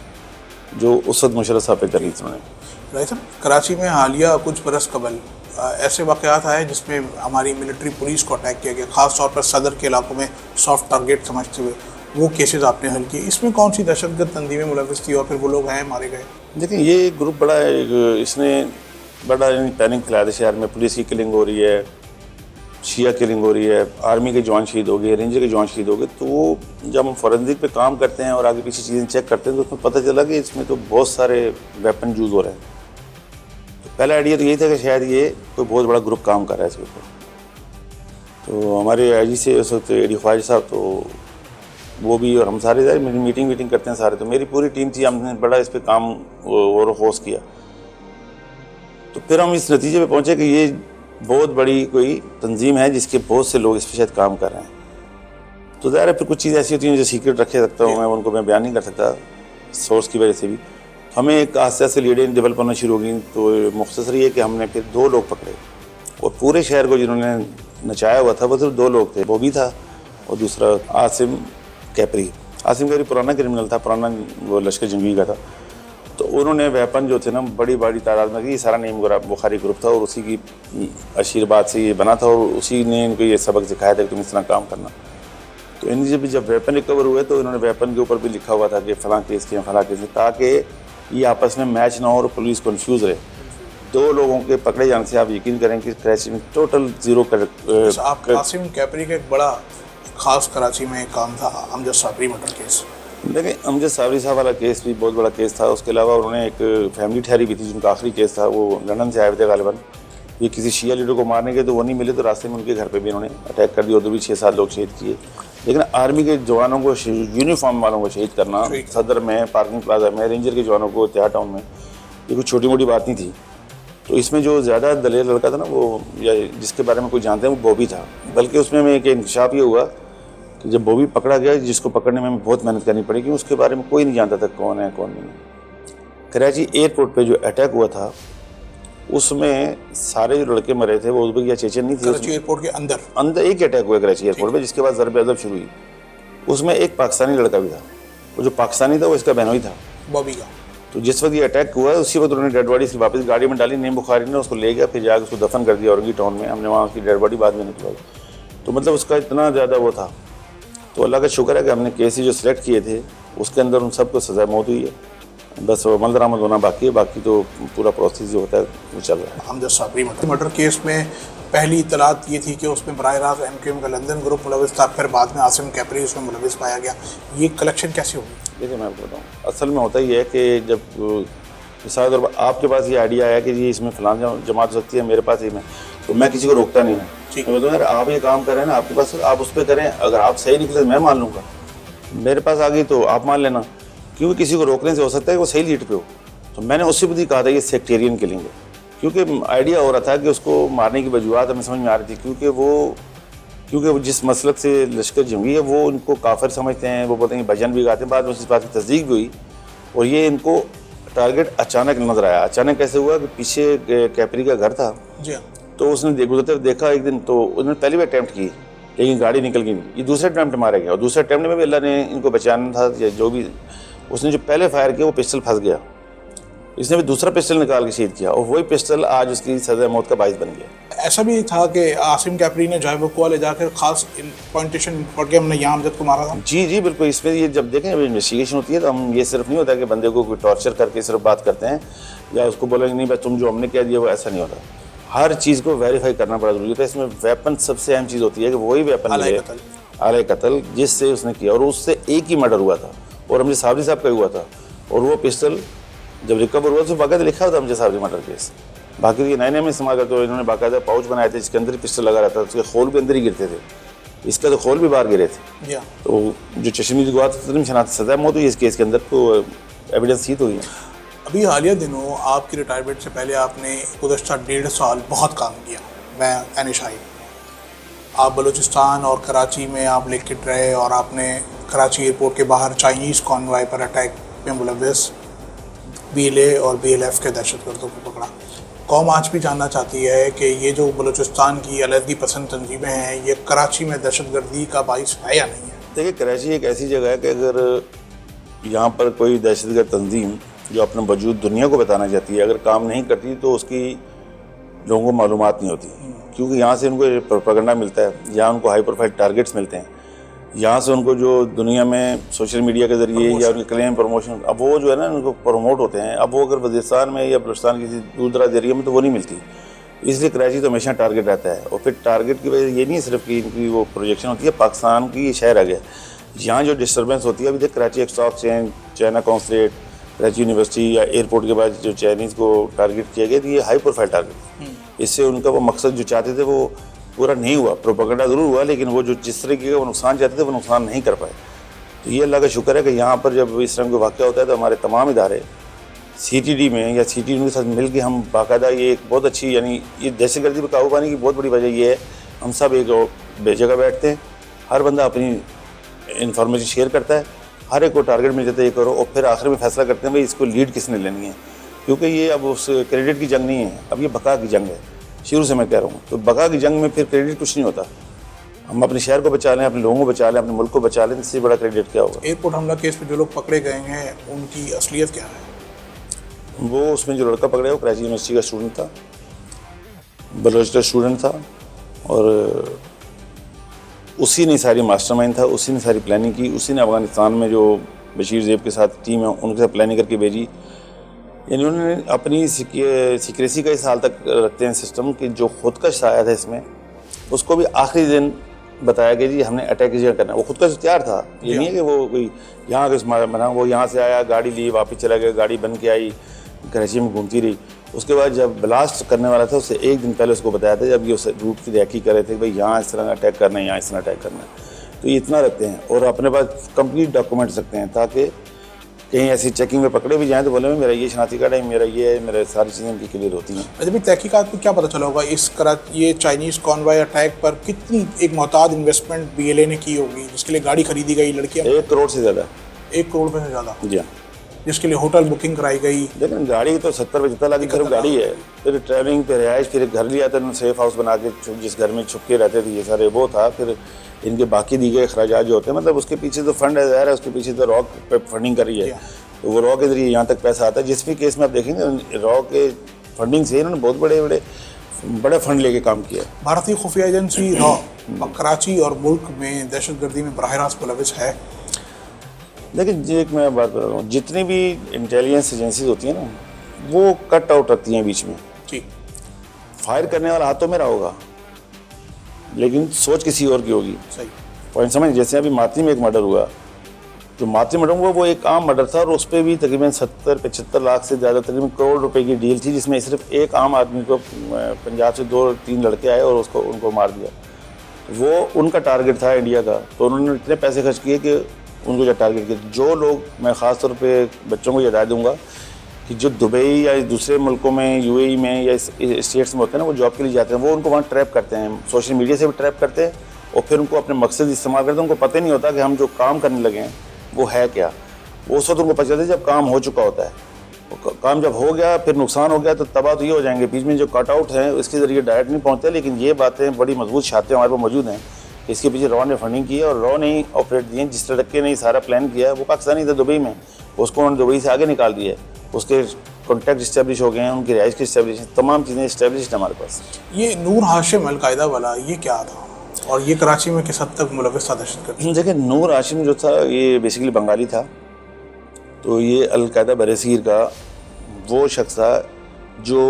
जो उस वक्त मुशर्रफ साहब पे करी थी उन्होंने। राइट सर, कराची में हालिया कुछ बरस कबल ऐसे वाक़यात आए जिसमें हमारी मिलिट्री पुलिस को अटैक किया गया, ख़ास तौर पर सदर के इलाकों में सॉफ्ट टारगेट समझते हुए वो केसेस आपने हल किए। इसमें कौन सी दहशतगर्द तंजीमें मुलविस थी और फिर वो लोग हैं मारे गए? देखिए, ये ग्रुप बड़ा है, इसने बड़ा पैनिक फैलाया था शहर में। पुलिस की किलिंग हो रही है, शिया किलिंग हो रही है, आर्मी के जवान शहीद हो गए, रेंजर के जवान शहीद हो गए। तो वो जब हम फॉरेंसिक पे काम करते हैं और आगे पीछे चीज़ें चेक करते हैं तो उसमें पता चला कि इसमें तो बहुत सारे वेपन यूज़ हो रहे हैं। तो पहला आइडिया तो यही था कि शायद ये कोई बहुत बड़ा ग्रुप काम कर रहा है इसके ऊपर। तो हमारे आईजी से उस वक्त एडी ख्वाजा साहब, तो वो भी और हम सारे जाए मीटिंग करते हैं सारे। तो मेरी पूरी टीम थी, हमने बड़ा इस पर काम और फोर्स किया। तो फिर हम इस नतीजे पे पहुंचे कि ये बहुत बड़ी कोई तंजीम है जिसके बहुत से लोग इस पर शायद काम कर रहे हैं। तो ज़ाहिर है फिर कुछ चीज़ें ऐसी होती हैं जो सीक्रेट रखे सकता हूँ मैं, उनको मैं बयान नहीं कर सकता सोर्स की वजह से भी। हमें एक आस्ते आस्ते लीडें डेवलप होना शुरू हो गई। तो मुख्तसर ये कि हमने फिर 2 लोग पकड़े और पूरे शहर को जिन्होंने नचाया हुआ था वो सिर्फ 2 लोग थे, बॉबी था और दूसरा आसिम कैपरी। आसिम कैपरी पुराना क्रिमिनल था, पुराना वो लश्कर जंगी का था। तो उन्होंने वेपन जो थे ना बड़ी तादाद में, ये सारा नईम बुखारी ग्रुप था और उसी की आशीर्वाद से ये बना था और उसी ने इनको ये सबक सिखाया था कि तुम इस तरह काम करना। तो इनसे जब वेपन रिकवर हुए तो इन्होंने वेपन के ऊपर भी लिखा हुआ था कि फ़लाँ केस के फ़लाँ केस, ताकि ये आपस में मैच ना हो और पुलिस कन्फ्यूज़ रहे। 2 लोगों के पकड़े जाने से आप यकीन करें कि कराची में टोटल ज़ीरो कर। आप आसिम कैपरी का एक बड़ा खास कराची में एक काम था अमजद साबरी मर्डर केस। देखिए अमजद साबरी साहब वाला केस भी बहुत बड़ा केस था। उसके अलावा उन्होंने एक फैमिली ठहरी भी थी जिनका आखिरी केस था, वो लंदन से आए थे गालिबन। ये किसी शिया लीडर को मारने के तो वो नहीं मिले, तो रास्ते में उनके घर पे भी उन्होंने अटैक कर दिया, उधर भी 6-7 लोग शहीद किए। लेकिन आर्मी के जवानों को, यूनिफॉर्म वालों को शहीद करना सदर में, पार्किंग प्लाजा में, रेंजर के जवानों को तिहाड़ टाउन में, ये कुछ छोटी मोटी बात नहीं थी। तो इसमें जो ज़्यादा दलेर लड़का था ना वो, या जिसके बारे में कोई जानते हैं, वो बॉबी था। बल्कि उसमें एक इंकशाफ ये हुआ कि जब बॉबी पकड़ा गया, जिसको पकड़ने में हमें बहुत मेहनत करनी पड़ी, क्योंकि उसके बारे में कोई नहीं जानता था कौन है कौन नहीं। कराची एयरपोर्ट पे जो अटैक हुआ था उसमें सारे जो लड़के मरे थे वो उज़्बेक या चेचन नहीं थे। कराची एयरपोर्ट के अंदर एक अटैक हुआ कराची एयरपोर्ट पे, जिसके बाद ज़रब अज़ब शुरू हुई। उसमें एक पाकिस्तानी लड़का भी था, वो जो पाकिस्तानी था वो इसका बहनोई था, बॉबी का। तो जिस वक्त ये अटैक हुआ उसी वक्त उन्होंने डेड बॉडी वापस गाड़ी में डाली, नईम बुखारी ने उसको ले गया, फिर जाकर उसको दफन कर दिया औरंगी टाउन में। हमने वहाँ उसकी डेड बॉडी बाद में निकलवाई। तो मतलब उसका इतना ज़्यादा वो था। तो अल्लाह का शुक्र है कि हमने केसेस जो सिलेक्ट किए थे उसके अंदर उन सबको सज़ा मौत हुई है। बस अमल दरामद होना बाकी है, बाकी तो पूरा प्रोसेस जो होता है वो चल रहा है। अमजद साबरी मर्डर केस में पहली इतलात ये थी कि उसमें बराह रास्त MQM का लंदन ग्रुप मुलविस था, फिर बाद में आसिम कैपरी उसमें मुलविस पाया गया। ये कलेक्शन कैसे होगी? देखिए मैं आपको बताऊँ, असल में होता ही है कि जब मिसाल तौर पर आपके पास ये आइडिया आया कि जी इसमें फ़लाँ जमात हो सकती है, मेरे पास ही में, तो मैं किसी को रोकता नहीं हूँ। मैं बताऊँ यार आप ये काम कर रहे हैं ना, आपके पास, आप उस पर करें, अगर आप सही निकले मैं मान लूँगा, मेरे पास आ गई तो आप मान लेना, क्योंकि किसी को रोकने से हो सकता है कि वो सही लीड पे हो। तो मैंने उससे भी कहा था ये सेक्टेरियन किलिंग है, क्योंकि आइडिया हो रहा था कि उसको मारने की वजूहत हमें समझ में आ रही थी, क्योंकि वो जिस मसलक से लश्कर जंगी है वो इनको काफिर समझते हैं, वो बोलते हैं भजन भी गाते हैं। बाद में इस बात की तस्दीक भी हुई और ये इनको टारगेट अचानक नजर आया। अचानक कैसे हुआ कि पीछे कैपरी का घर था जी, तो उसने गुजरते हुए देखा एक दिन, तो उसने पहली बार अटैम्प्ट की लेकिन गाड़ी निकल गई नहीं। ये दूसरे अटैम्प्ट मारा गया और दूसरे अटैम्प्ट में भी अल्लाह ने इनको बचाना था या जो भी, उसने जो पहले फायर किया वो पिस्टल फंस गया, इसने भी दूसरा पिस्टल निकाल के शहीद किया और वही पिस्टल आज उसकी सज़ा मौत का बाइस बन गया। ऐसा भी था कि आसिम कैपरी ने जो है वो को ले जाकर खास पॉइंटेशन पढ़ के हमने यहाँ अमजद को मारा था। जी बिल्कुल। इसमें ये जब देखें जब इन्वेस्टिगेशन होती है तो हम ये सिर्फ नहीं होता कि बंदे को कोई टॉर्चर करके सिर्फ बात करते हैं या उसको बोलेंगे नहीं भाई तुम जो हमने कह दिया वो, ऐसा नहीं होता। हर चीज़ को वेरीफाई करना बड़ा जरूरी होता है। इसमें वेपन सबसे अहम चीज़ होती है कि वही वेपन आले कत्ल जिससे उसने किया, और उससे एक ही मर्डर हुआ था और अमजद साबरी साहब का हुआ था, और वो पिस्टल जब रिकवर हुआ तो बाकायदा लिखा हुआ था अमजद साबरी मर्डर केस। बाकी ये नए में इस्तेमाल करते तो इन्होंने बाकायदा पाउच बनाए थे जिसके अंदर ही पिस्टल लगा रहता था, उसके खोल भी अंदर ही गिरते थे, इसका तो खोल भी बाहर गिरे थे। तो जो चश्मी गवाह था शनाख्त सजा मौत हुई इस केस के अंदर, तो एविडेंस ही तो हुई है। अभी हालिया दिनों आपकी रिटायरमेंट से पहले आपने गुज़श्ता 1.5 साल बहुत काम किया। मैं एनिशाही, आप बलूचिस्तान और कराची में आप लिखित रहे और आपने कराची एयरपोर्ट के बाहर चाइनीज़ कॉन्वॉय पर अटैक में मुलविस BLA और BLF के दहशतगर्दों को पकड़ा। कौम आज भी जानना चाहती है कि ये जो बलूचिस्तान की अलहदगी पसंद तंजीमें हैं ये कराची में दहशतगर्दी का बाइस है या नहीं है? देखिए कराची एक ऐसी जगह है कि अगर यहाँ पर कोई दहशतगर्द तंजीम जो अपना वजूद दुनिया को बताना चाहती है अगर काम नहीं करती तो उसकी लोगों को मालूमात नहीं होती, क्योंकि यहाँ से उनको प्रोपेगेंडा मिलता है, यहाँ उनको हाई प्रोफाइल टारगेट्स मिलते हैं, यहाँ से उनको जो दुनिया में सोशल मीडिया के ज़रिए या उनके क्लेम प्रमोशन, अब वो जो है ना उनको प्रमोट होते हैं। अब वो अगर वज़ीरस्तान में या बलूचिस्तान किसी दूर दराज एरिया में तो वो नहीं मिलती, इसलिए कराची तो हमेशा टारगेट रहता है। और फिर टारगेट की वजह ये नहीं सिर्फ कि इनकी वो प्रोजेक्शन होती है, पाकिस्तान की ये शहर आ गया, यहाँ जो डिस्टर्बेंस होती है अभी देख Karachi stock exchange, China consulate, Karachi university या एयरपोर्ट के बाद जो चाइनीज़ को टारगेट किया गया तो ये हाई प्रोफाइल टारगेट, इससे उनका वो मकसद जो चाहते थे वो पूरा नहीं हुआ, प्रोपेगेंडा ज़रूर हुआ, लेकिन वो जो जिस तरीके का वो नुकसान चाहते थे वो नुकसान नहीं कर पाए। तो ये अल्लाह का शुक्र है कि यहाँ पर जब इस तरह का वाक़या होता है तो हमारे तमाम इदारे CTD में या CTD के साथ मिल के हम बाकायदा ये एक बहुत अच्छी, यानी ये दहशतगर्दी पर काबू पाने की बहुत बड़ी वजह ये है, हम सब एक जगह बैठते हैं, हर बंदा अपनी इन्फॉर्मेशन शेयर करता है, हर एक को टारगेट मिल जाता है ये करो, और फिर आखिर में फैसला करते हैं भाई इसको लीड किसने लेनी है, क्योंकि ये अब उस क्रेडिट की जंग नहीं है, अब ये बका की जंग है। शुरू से मैं कह रहा हूँ, तो बका की जंग में फिर क्रेडिट कुछ नहीं होता। हम अपने शहर को बचा लें, अपने लोगों को बचा लें, अपने मुल्क को बचा लें, इससे बड़ा क्रेडिट क्या होगा। एयरपोर्ट हमला केस में जो लोग पकड़े गए हैं उनकी असलियत क्या है? वो उसमें जो लड़का पकड़े वो कराची यूनिवर्सिटी का स्टूडेंट था, बलोच का स्टूडेंट था, और उसी ने सारी मास्टरमाइंड था, उसी ने सारी प्लानिंग की, उसी ने अफगानिस्तान में जो बशीर ज़ेब के साथ टीम है उनके साथ प्लानिंग करके भेजी। यानी उन्होंने अपनी सीक्रेसी का इस हाल तक रखते हैं सिस्टम कि जो खुदकश आया था इसमें, उसको भी आखिरी दिन बताया कि जी हमने अटैक इस जगह करना है। वो खुदकश तैयार था, ये नहीं है कि वो कोई यहाँ के बना, वो यहाँ से आया, गाड़ी ली, वापस चला गया, गाड़ी बन के आई, कराची में घूमती रही। उसके बाद जब ब्लास्ट करने वाला था उससे एक दिन पहले उसको बताया था, जब ये उस रूट की रैकी कर रहे थे भाई यहाँ इस तरह अटैक करना है, यहाँ इस तरह अटैक करना है। तो ये इतना रखते हैं और अपने पास कंप्लीट डॉक्यूमेंट्स रखते हैं, ताकि कहीं ऐसी चेकिंग में पकड़े भी जाएँ तो बोले मेरा ये शनाख्ती कार्ड है, मेरा ये है, मेरे सारी चीज़ें उनकी क्लियर होती हैं। अच्छा, भी तहकीकात में क्या पता चला होगा ये चाइनीज़ कॉन्वॉय अटैक पर कितनी एक मोहताद इन्वेस्टमेंट BLA ने की होगी, जिसके लिए गाड़ी खरीदी गई, लड़कियाँ 1 करोड़ से ज़्यादा, 1 करोड़ रुपये से ज़्यादा, जी हाँ, जिसके लिए होटल बुकिंग कराई गई। लेकिन गाड़ी तो 70-75 लाख की सिर्फ गाड़ी है, फिर ट्रैवलिंग पे रिहाइश, फिर घर लिया था उन्होंने सेफ हाउस बना के, जिस घर में छुप के रहते थे ये सारे, वो था। फिर इनके बाकी दी गए अखराजात जो होते हैं, मतलब उसके पीछे तो फंड है, ज़ाहिर है उसके पीछे तो रॉ पे फंडिंग करी है, तो वो रॉ के जरिए यहाँ तक पैसा आता है। जिस भी केस में आप देखेंगे रॉ के फंडिंग से इन्होंने बहुत बड़े फंड लेके काम किया। भारतीय खुफिया एजेंसी रॉ कराची और मुल्क में दहशतगर्दी में बराह रास्त मुलविस है। लेकिन एक मैं बात कर रहा हूँ, जितनी भी इंटेलिजेंस एजेंसीज होती हैं ना, वो कट आउट रखती हैं बीच में। ठीक, फायर करने वाला हाथ तो मेरा होगा, लेकिन सोच किसी और की होगी। सही पॉइंट समझ। जैसे अभी मातरी में एक मर्डर हुआ, तो मातरी मर्डर हुआ वो एक आम मर्डर था, और उस पर भी तकरीबन 70-75 लाख से ज़्यादा, तकरीबन करोड़ रुपए की डील थी, जिसमें सिर्फ एक आम आदमी को पंजाब से 2-3 लड़के आए और उनको मार दिया। वो उनका टारगेट था इंडिया का, तो उन्होंने इतने पैसे खर्च किए कि उनको जो टारगेट किया। जो लोग, मैं ख़ास तौर पे बच्चों को हिदायत दूंगा कि जो दुबई या दूसरे मुल्कों में, UAE में या स्टेट्स में होते हैं ना, वो जॉब के लिए जाते हैं, वो उनको वहाँ ट्रैप करते हैं, सोशल मीडिया से भी ट्रैप करते हैं, और फिर उनको अपने मकसद इस्तेमाल करते हैं। उनको पता ही नहीं होता कि हम जो काम करने लगे हैं वो है क्या। वो उस वक्त उनको पता चलता है जब काम हो चुका होता है। काम जब हो गया, फिर नुकसान हो गया, तो तबाह तो ये हो जाएंगे। बीच में जो कटआउट हैं उसके ज़रिए डायरेक्ट नहीं पहुँचते, लेकिन ये बातें बड़ी मजबूत छाते हमारे पास मौजूद हैं। इसके पीछे रॉ ने फंडिंग की है, और रॉ ने ही ऑपरेट दिए। जिस लड़के ने सारा प्लान किया है वो पाकिस्तानी था दुबई में, उसको उन्होंने दुबई से आगे निकाल दिया है, उसके कॉन्टैक्ट इस्टेब्लिश हो गए हैं, उनकी रिहाइश की इस्टेब्लिश, तमाम चीज़ें इस्टेब्लिश है हमारे पास। ये नूर हाशिम अलकायदा वाला ये क्या था, और ये कराची में किस हद तक मुलविस था दहशतगर्दी? देखिए, नूर हाशिम जो था ये बेसिकली बंगाली था, तो ये अलकायदा बरसीर का वो शख्स था जो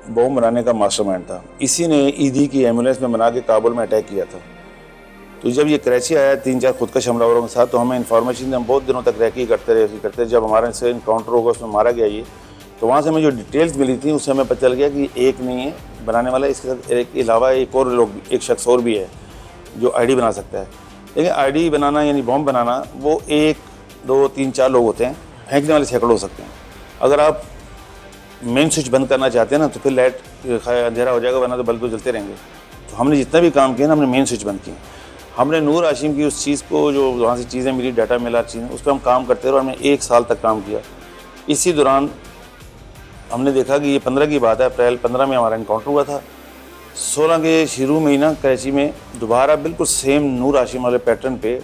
बम बनाने का मास्टरमाइंड था। इसी ने ईदी की एम्बुलेंस में बना के काबुल में अटैक किया था। तो जब ये कराची आया 3-4 खुदकश हमलावरों के साथ, तो हमें इन्फॉर्मेशन, हम बहुत दिनों तक रैकी करते। जब हमारे से इनकाउंटर होगा, उसमें मारा गया ये, तो वहाँ से हमें जो डिटेल्स मिली थी उससे हमें पता चल गया कि एक नहीं है बनाने वाला, इसके साथ एक अलावा एक शख्स और भी है जो ID बना सकता है। लेकिन ID बनाना यानी बम बनाना, वो 1, 2, 3, 4 लोग होते हैं, फेंकने वाले सैकड़ों हो सकते हैं। अगर आप मेन स्विच बंद करना चाहते हैं ना, तो फिर लाइट अंधेरा हो जाएगा, वरना तो बल्ब तो जलते रहेंगे। तो हमने जितना भी काम किया ना, हमने मेन स्विच बंद किए। हमने नूर हाशिम की उस चीज़ को, जो वहाँ से चीज़ें मिली, डाटा मिला, चीज़ें, उस पर हम काम करते रहे, और हमने 1 साल तक काम किया। इसी दौरान हमने देखा कि ये 15 की बात है, अप्रैल 15 में हमारा इनकाउंटर हुआ था। 16 के शुरू में ही ना कराची में दोबारा बिल्कुल सेम नूर हाशिम वाले पैटर्न पे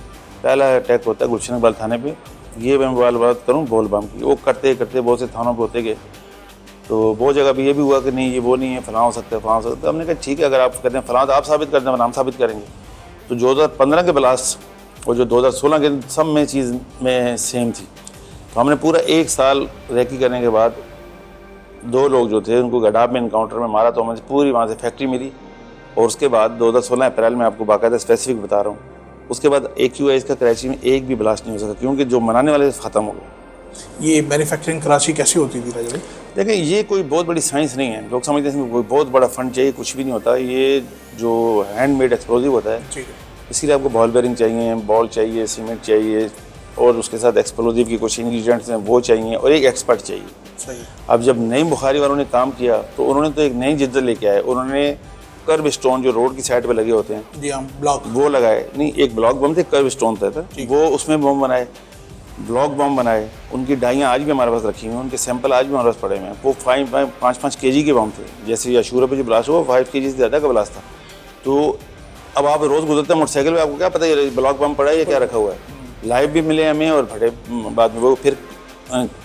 पहला अटैक होता है गुलशन इकबाल थाने पे। ये मैं बात करूँ बोल बम की, वो करते करते बहुत से थानों पे होते गए। तो बहुत जगह भी ये भी हुआ कि नहीं ये वो नहीं है, फलां हो सकता है, फलां हो सकता है। तो हमने कहा ठीक है, अगर आप कहते हैं फलां तो आप साबित करते हैं, हम साबित करेंगे। तो 2015 के ब्लास्ट और जो 2016 के, सब में चीज़ में सेम थी। तो हमने पूरा 1 साल रैकी करने के बाद 2 लोग जो थे उनको गडाब में इनकाउंटर में मारा, तो हमें पूरी वहाँ से फैक्ट्री मिली। और उसके बाद 2016 अप्रैल में, आपको बाकायदा स्पेसिफिक बता रहा हूँ, उसके बाद AQI का कराची में एक भी ब्लास्ट नहीं हो सका, क्योंकि जो मनाने वाले ख़त्म हो गए। ये मैन्युफैक्चरिंग कराची कैसी होती थी राजा भाई? देखिए, ये कोई बहुत बड़ी साइंस नहीं है। लोग समझते हैं इसमें कोई बहुत बड़ा फंड चाहिए, कुछ भी नहीं होता। ये जो हैंडमेड एक्सप्लोजिव होता है, ठीक है। इसके लिए आपको बॉल बेरिंग चाहिए, बॉल चाहिए, सीमेंट चाहिए, और उसके साथ एक्सप्लोजिव की कुछ इंग्रेडिएंट्स हैं वो चाहिए, और एक एक्सपर्ट चाहिए। सही। अब जब नईम बुखारी वालों ने काम किया तो उन्होंने तो एक नई जिद्दत लेके आए। उन्होंने कर्व स्टोन जो रोड की साइड पे लगे होते हैं, जी हाँ, ब्लॉक वो लगाए। नहीं, एक ब्लॉक बम थे, कर्व स्टोन था, वो उसमें बम बनाए, ब्लॉक बम बनाए। उनकी डाइयाँ आज भी हमारे पास रखी हुई हैं, उनके सैंपल आज भी हमारे पास पड़े हुए हैं। वो 5-5 केजी के बम थे। जैसे अशूरा पे जो ब्लास्ट हुआ 5 केजी से ज़्यादा का ब्लास्ट था। तो अब आप रोज़ गुजरते हैं मोटरसाइकिल में, आपको क्या पता है ब्लॉक बम पड़ा है या क्या रखा हुआ है। लाइव भी मिले हमें और फटे बाद में। वो फिर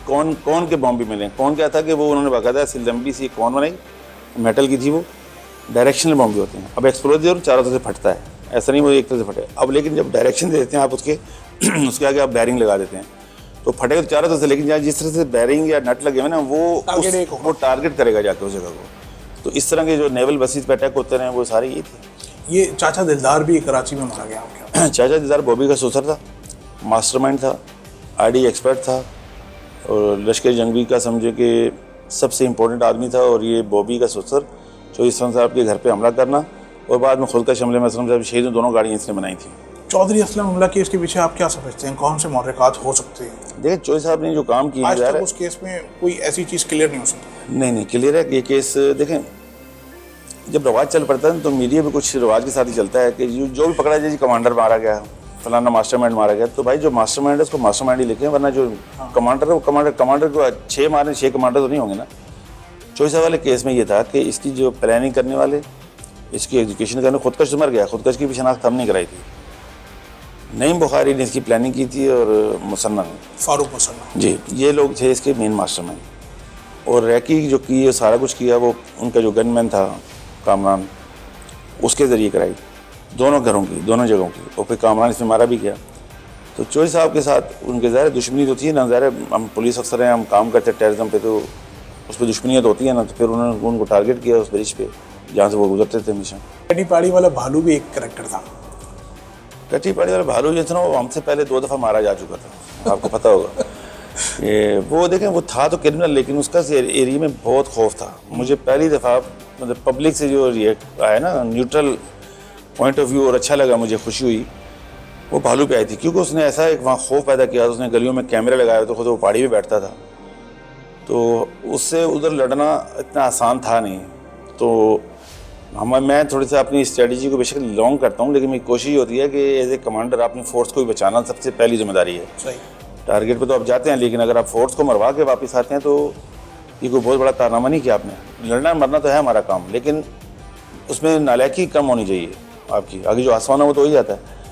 कौन के बम भी मिले। कौन क्या था कि वो उन्होंने बाकायदा ऐसी लंबी सी कौन बनाई, मेटल की थी, वो डायरेक्शनल बम भी होते हैं। अब एक्सप्लोजिव चारों तरफ से फटता है, ऐसा नहीं वो एक तरफ से फटे। अब लेकिन जब डायरेक्शन दे देते हैं आप उसके आगे आप बैरिंग लगा देते हैं तो फटेगा तो चारों तरफ से। लेकिन जहाँ जिस तरह से बैरिंग या नट लगे हुए ना, वो टारगेट करेगा जाके उस जगह को। तो इस तरह के जो नेवल बेसिस पे अटैक होते रहे वो सारे ये थे। ये चाचा दिलदार भी कराची में मारा गया क्या? चाचा दिलदार बॉबी का ससुर था, मास्टरमाइंड था, आईडी एक्सपर्ट था, और लश्कर जंगवी का समझे कि सबसे इम्पोर्टेंट आदमी था। और ये बॉबी का ससुर चौधरी असलम साहब के घर पे हमला करना और बाद में खुद का हमले में असलम साहब शहीद, दोनों गाड़ियाँ इसने बनाई थी। चौधरी असलम हमला केस के पीछे आप क्या समझते हैं, कौन से महरक़ात हो सकते हैं? देखिए, चौधरी साहब ने जो काम किया आज तक उस केस में कोई ऐसी चीज़ क्लियर नहीं हो सकती। नहीं क्लियर है कि ये केस। देखें, जब रवाज चल पड़ता है तो मीडिया भी कुछ रवाज के साथ ही चलता है कि जो भी पकड़ा जाए जी कमांडर मारा गया, फलाना मास्टरमाइंड मारा गया। तो भाई जो मास्टरमाइंड है उसको मास्टरमाइंड ही लिखें, वरना जो कमांडर है वो कमांडर को 6 मारे, 6 कमांडर तो नहीं होंगे ना। चौधरी साहब वाले केस में ये था कि इसकी जो प्लानिंग करने वाले, इसकी एग्जीक्यूशन करने, खुदकश तो मर गया, खुदकश की भी शनाख्त हमने कराई थी। नईम बुखारी ने इसकी प्लानिंग की थी और मुसन्ना ने, फारूक मुसन्ना जी, ये लोग थे इसके मेन मास्टरमाइंड। और रैकी जो की सारा कुछ किया वो उनका जो गनमैन था कामरान, उसके ज़रिए कराई, दोनों घरों की, दोनों जगहों की। और फिर कामरान इसमें मारा भी गया। तो चौधरी साहब के साथ उनके ज़ाहिर दुश्मनी तो थी ना, ज़ाहिर हम पुलिस अफसर हैं, हम काम करते टेररिज्म पे, तो उस पर दुश्मनियाँ तो होती है ना। तो फिर उन्होंने उनको टारगेट किया उस ब्रिज पे जहाँ से वो गुजरते थे हमेशा। कटी पहाड़ी वाला भालू भी एक करेक्टर था। कटी पहाड़ी वाला भालू जो था ना, वो हमसे पहले 2 दफ़ा मारा जा चुका था, आपको पता होगा। ये वो देखें, वो था तो क्रिमिनल, लेकिन उसका एरिया में बहुत खौफ था। मुझे पहली दफ़ा मतलब पब्लिक से जो ये आया ना, न्यूट्रल पॉइंट ऑफ व्यू, और अच्छा लगा, मुझे खुशी हुई, वो भालू पे आई थी। क्योंकि उसने ऐसा एक वहाँ खौफ पैदा किया, उसने गलियों में कैमरे लगाए तो खुद वो पहाड़ी पे बैठता था, तो उससे उधर लड़ना इतना आसान था नहीं। तो मैं थोड़ी सा अपनी स्ट्रेटजी को बेशक लॉन्ग करता हूँ, लेकिन मेरी कोशिश होती है कि एज ए कमांडर अपनी फोर्स को भी बचाना सबसे पहली जिम्मेदारी है। सही। टारगेट पे तो आप जाते हैं, लेकिन अगर आप फोर्स को मरवा के वापस आते हैं तो ये कोई बहुत बड़ा कारनामा नहीं किया आपने। लड़ना मरना तो है हमारा काम, लेकिन उसमें नालायकी कम होनी चाहिए आपकी। आगे जो आसमान है वो तो हो ही जाता है।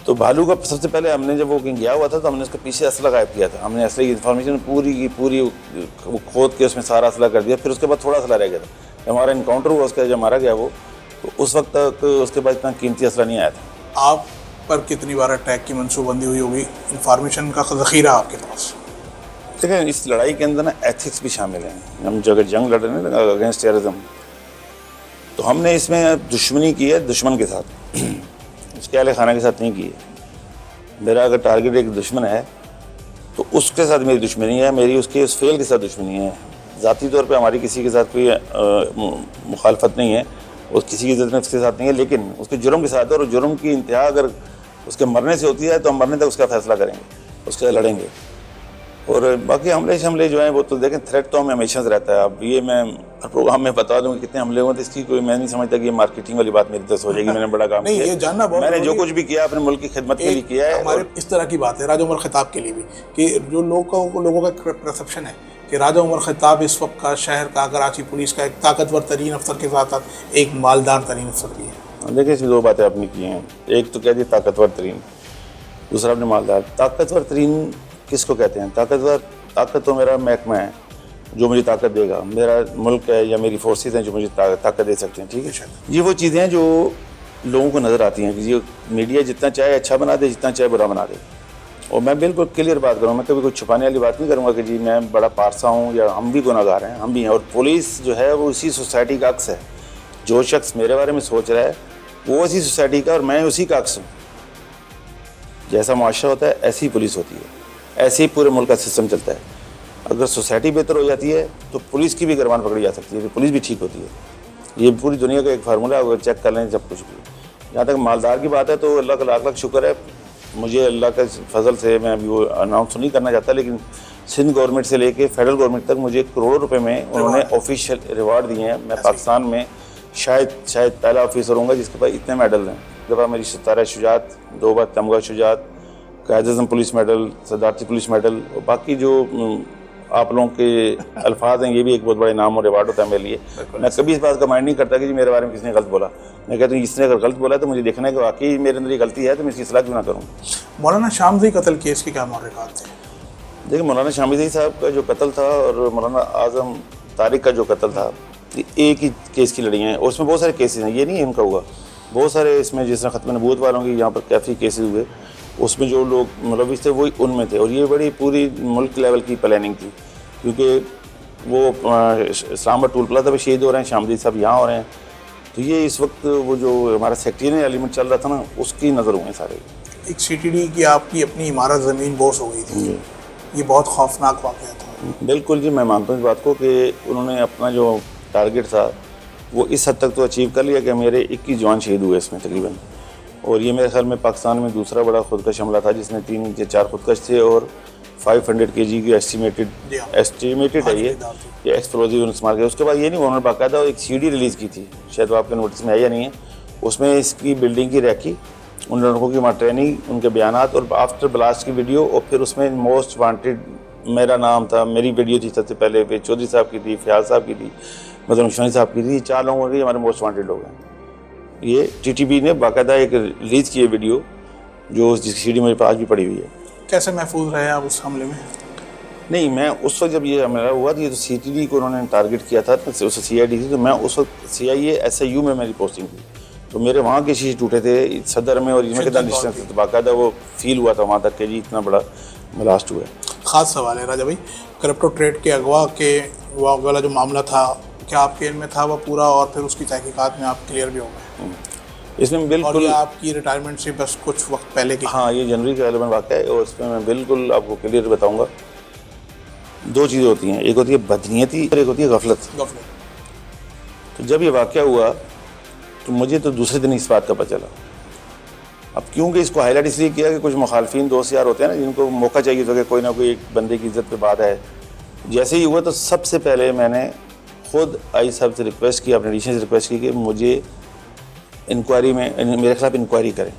तो भालू का सबसे पहले हमने जब वो गया हुआ था तो हमने उसके पीछे असला गायब किया था। हमने असले की इन्फॉर्मेशन पूरी की पूरी वो खोद के उसमें सारा असला कर दिया। फिर उसके बाद थोड़ा असला रह गया था। जब हमारा इनकाउंटर हुआ उसका, जब मारा गया वो, तो उस वक्त तक उसके बाद इतना कीमती असला नहीं आया था। आप पर कितनी बार अटैक की मनसूबबंदी हुई होगी, इन्फॉर्मेशन का ज़ख़ीरा आपके पास? देखिए, इस लड़ाई के अंदर ना एथिक्स भी शामिल हैं। हम जो अगर जंग लड़ रहे हैं ना अगेंस्ट टेररिज्म, तो हमने इसमें दुश्मनी की है दुश्मन के साथ, उसके अहले खाना के साथ नहीं की है। मेरा अगर टारगेट एक दुश्मन है तो उसके साथ मेरी दुश्मनी है, मेरी उसके उस फेल के साथ दुश्मनी है। ज़ाती तौर पे हमारी किसी के साथ कोई मुखालफत नहीं है, और किसी की इज्जत उसके साथ नहीं है, लेकिन उसके जुर्म के साथ है। और जुर्म की इंतहा अगर उसके मरने से होती है तो हम मरने तक उसका फैसला करेंगे, उसके साथ लड़ेंगे। और बाकी हमले जो हैं वो तो देखें, थ्रेट तो हमें हमेशा से रहता है। अब ये मैं हर प्रोग्राम में बता दूँ कि कितने हमले हुए, तो इसकी कोई मैं नहीं समझता कि ये मार्केटिंग वाली बात मेरी तरफ हो जाएगी। मैंने बड़ा काम नहीं, ये जानना बहुत मैंने जो कुछ भी किया अपने मुल्क की खिदमत के लिए किया है। हमारे इस तरह की बात है राजा उमर ख़त्ताब के लिए भी, कि जो लोगों का परसेप्शन है कि राजा उमर ख़त्ताब इस वक्त का शहर का, कराची पुलिस का एक ताकतवर तरीन अफसर के साथ एक मालदार तरीन अफसर भी है। देखिए, इसमें 2 बातें आपने की हैं। एक तो कह दी ताकतवर तरीन, दूसरा आपने मालदार। ताकतवर तरीन किसको कहते हैं? ताकत तो मेरा महकमा है जो मुझे ताकत देगा, मेरा मुल्क है या मेरी फोर्सेस हैं जो मुझे ताकत दे सकते हैं। ठीक है, ये वो चीज़ें हैं जो लोगों को नज़र आती हैं कि ये मीडिया जितना चाहे अच्छा बना दे, जितना चाहे बुरा बना दे। और मैं बिल्कुल क्लियर बात करूँ, मैं कभी कुछ छुपाने वाली बात नहीं करूँगा कि जी मैं बड़ा पारसा हूँ या हम भी गुनाहगार हैं, हम भी हैं। और पुलिस जो है वो इसी सोसाइटी का अक्स है। जो शख्स मेरे बारे में सोच रहा है वो इसी सोसाइटी का, और मैं उसी का अक्स हूँ। जैसा मुआशरा होता है ऐसी पुलिस होती है। ऐसे ही पूरे मुल्क का सिस्टम चलता है। अगर सोसाइटी बेहतर हो जाती है तो पुलिस की भी गिरबान पकड़ी जा सकती है, तो पुलिस भी ठीक होती है। ये पूरी दुनिया का एक फार्मूला है, अगर चेक कर लें जब कुछ भी। जहाँ तक मालदार की बात है तो अल्लाह का लाख लाख शुक्र है, मुझे अल्लाह के फजल से, मैं अभी वो अनाउंस नहीं करना चाहता, लेकिन सिंध गवर्नमेंट से लेके फेडरल गवर्नमेंट तक मुझे करोड़ों रुपए में उन्होंने ऑफिशियल रिवार्ड दिए हैं। मैं पाकिस्तान में शायद पहला ऑफिसर होऊंगा जिसके पास इतने मेडल हैं। एक दफ़ा मेरी सितारा शुजात, 2 बार तमगा शुजात, कायद-ए-आज़म पुलिस मेडल, सदारती पुलिस मेडल, और बाकी जो आप लोगों के अल्फाज हैं, ये भी एक बहुत बड़ा इनाम और रिवार्ड होता है मेरे लिए। मैं कभी इस बात का माइंड नहीं करता कि जी मेरे बारे में किसने गलत बोला। मैं कहता हूँ इसने अगर गलत बोला तो मुझे देखना है कि वाकई मेरे अंदर ये गलती है, तो मैं इसकी सलाह क्यों ना करूँ। मौलाना शामजी कत्ल केस के क्या मुहर्रिकात थे? देखिए, मौलाना शामजी साहब का जो कत्ल था और मौलाना आज़म तारिक का जो कत्ल था, ये एक ही केस की लड़ियाँ हैं, और उसमें बहुत सारे केसेस हैं, ये नहीं है इनका हुआ। बहुत सारे इसमें जिस तरह ख़त्म नबूवत वालों की यहाँ पर काफ़ी केसेस हुए, उसमें जो लोग मुलविस थे वही उनमें थे। और ये बड़ी पूरी मुल्क लेवल की प्लानिंग थी, क्योंकि वो इस्लामाबाद टूल प्लाजा पे शहीद हो रहे हैं, शामजी साहब यहाँ हो रहे हैं, तो ये इस वक्त वो जो हमारा सेक्टेरियन एलिमेंट चल रहा था ना, उसकी नज़र हुए सारे। एक CTD की आपकी अपनी इमारत ज़मीन बोस हो गई थी, ये बहुत खौफनाक वाक़या था। बिल्कुल जी, मैं मानता हूँ इस बात को कि उन्होंने अपना जो टारगेट था वो इस हद तक तो अचीव कर लिया कि मेरे 21 जवान शहीद हुए इसमें तकरीबन। और ये मेरे ख्याल में पाकिस्तान में दूसरा बड़ा खुदकश हमला था जिसमें 3 या 4 खुदकश थे, और 500 kg की एस्टिमेटेड है ये एक्सप्लोजिव इस्तेमाल किया। उसके बाद ये नहीं, उन्होंने बाकायदा एक CD रिलीज़ की थी, शायद वो आपके नोटिस में आया नहीं है। उसमें इसकी बिल्डिंग की रैकी, उन लड़कों की वहाँ ट्रेनिंग, उनके बयानात, और आफ्टर ब्लास्ट की वीडियो, और फिर उसमें मोस्ट वांटेड मेरा नाम था, मेरी वीडियो थी सबसे पहले, फिर चौधरी साहब की थी, फयाज साहब की थी, मतलब शनी साहब की थी। 4 लोगों की हमारे मोस्ट वांटेड लोग हैं। ये TTB ने बाकायदा एक रिलीज़ की है वीडियो, जो जिसकी CD मेरे पास भी पड़ी हुई है। कैसे महफूज रहे आप उस हमले में? नहीं, मैं उस वक्त जब ये हमला हुआ तो ये तो CTD को उन्होंने टारगेट किया था, तो उसे CID थी, तो मैं उस वक्त CIA SIU में मेरी पोस्टिंग थी, तो मेरे वहाँ के शीशे टूटे थे सदर में, और इनमें कितना डिस्टेंस था, तो बाकायदा वो फील हुआ था वहाँ तक कि जी इतना बड़ा ब्लास्ट हुआ है। ख़ास सवाल है राजा भाई, क्रिप्टो ट्रेड के अगवा के वाला जो मामला था, क्या आपके इल्म में था वो पूरा, और फिर उसकी तहकीकात में आप क्लियर भी हो गए? इसमें बिल्कुल, और ये आपकी रिटायरमेंट से बस कुछ वक्त पहले की? हाँ, ये जनवरी का 11 वाक़या है, और इसमें मैं बिल्कुल आपको क्लियर बताऊँगा। 2 चीज़ें होती हैं, एक होती है बदनीयती और एक होती है गफलत। तो जब ये वाक़या हुआ तो मुझे तो दूसरे दिन इस बात का पता चला। अब क्योंकि इसको हाईलाइट इसलिए किया कि कुछ मुखालफिन दोस्त यार होते हैं ना, जिनको मौका चाहिए था कि कोई ना कोई एक बंदे की इज्जत पे बात है। जैसे ही हुआ तो सबसे पहले मैंने खुद आई साहब से रिक्वेस्ट की, अपने एडिशन से रिक्वेस्ट की कि मुझे इंक्वायरी में, मेरे खिलाफ इंक्वायरी करें,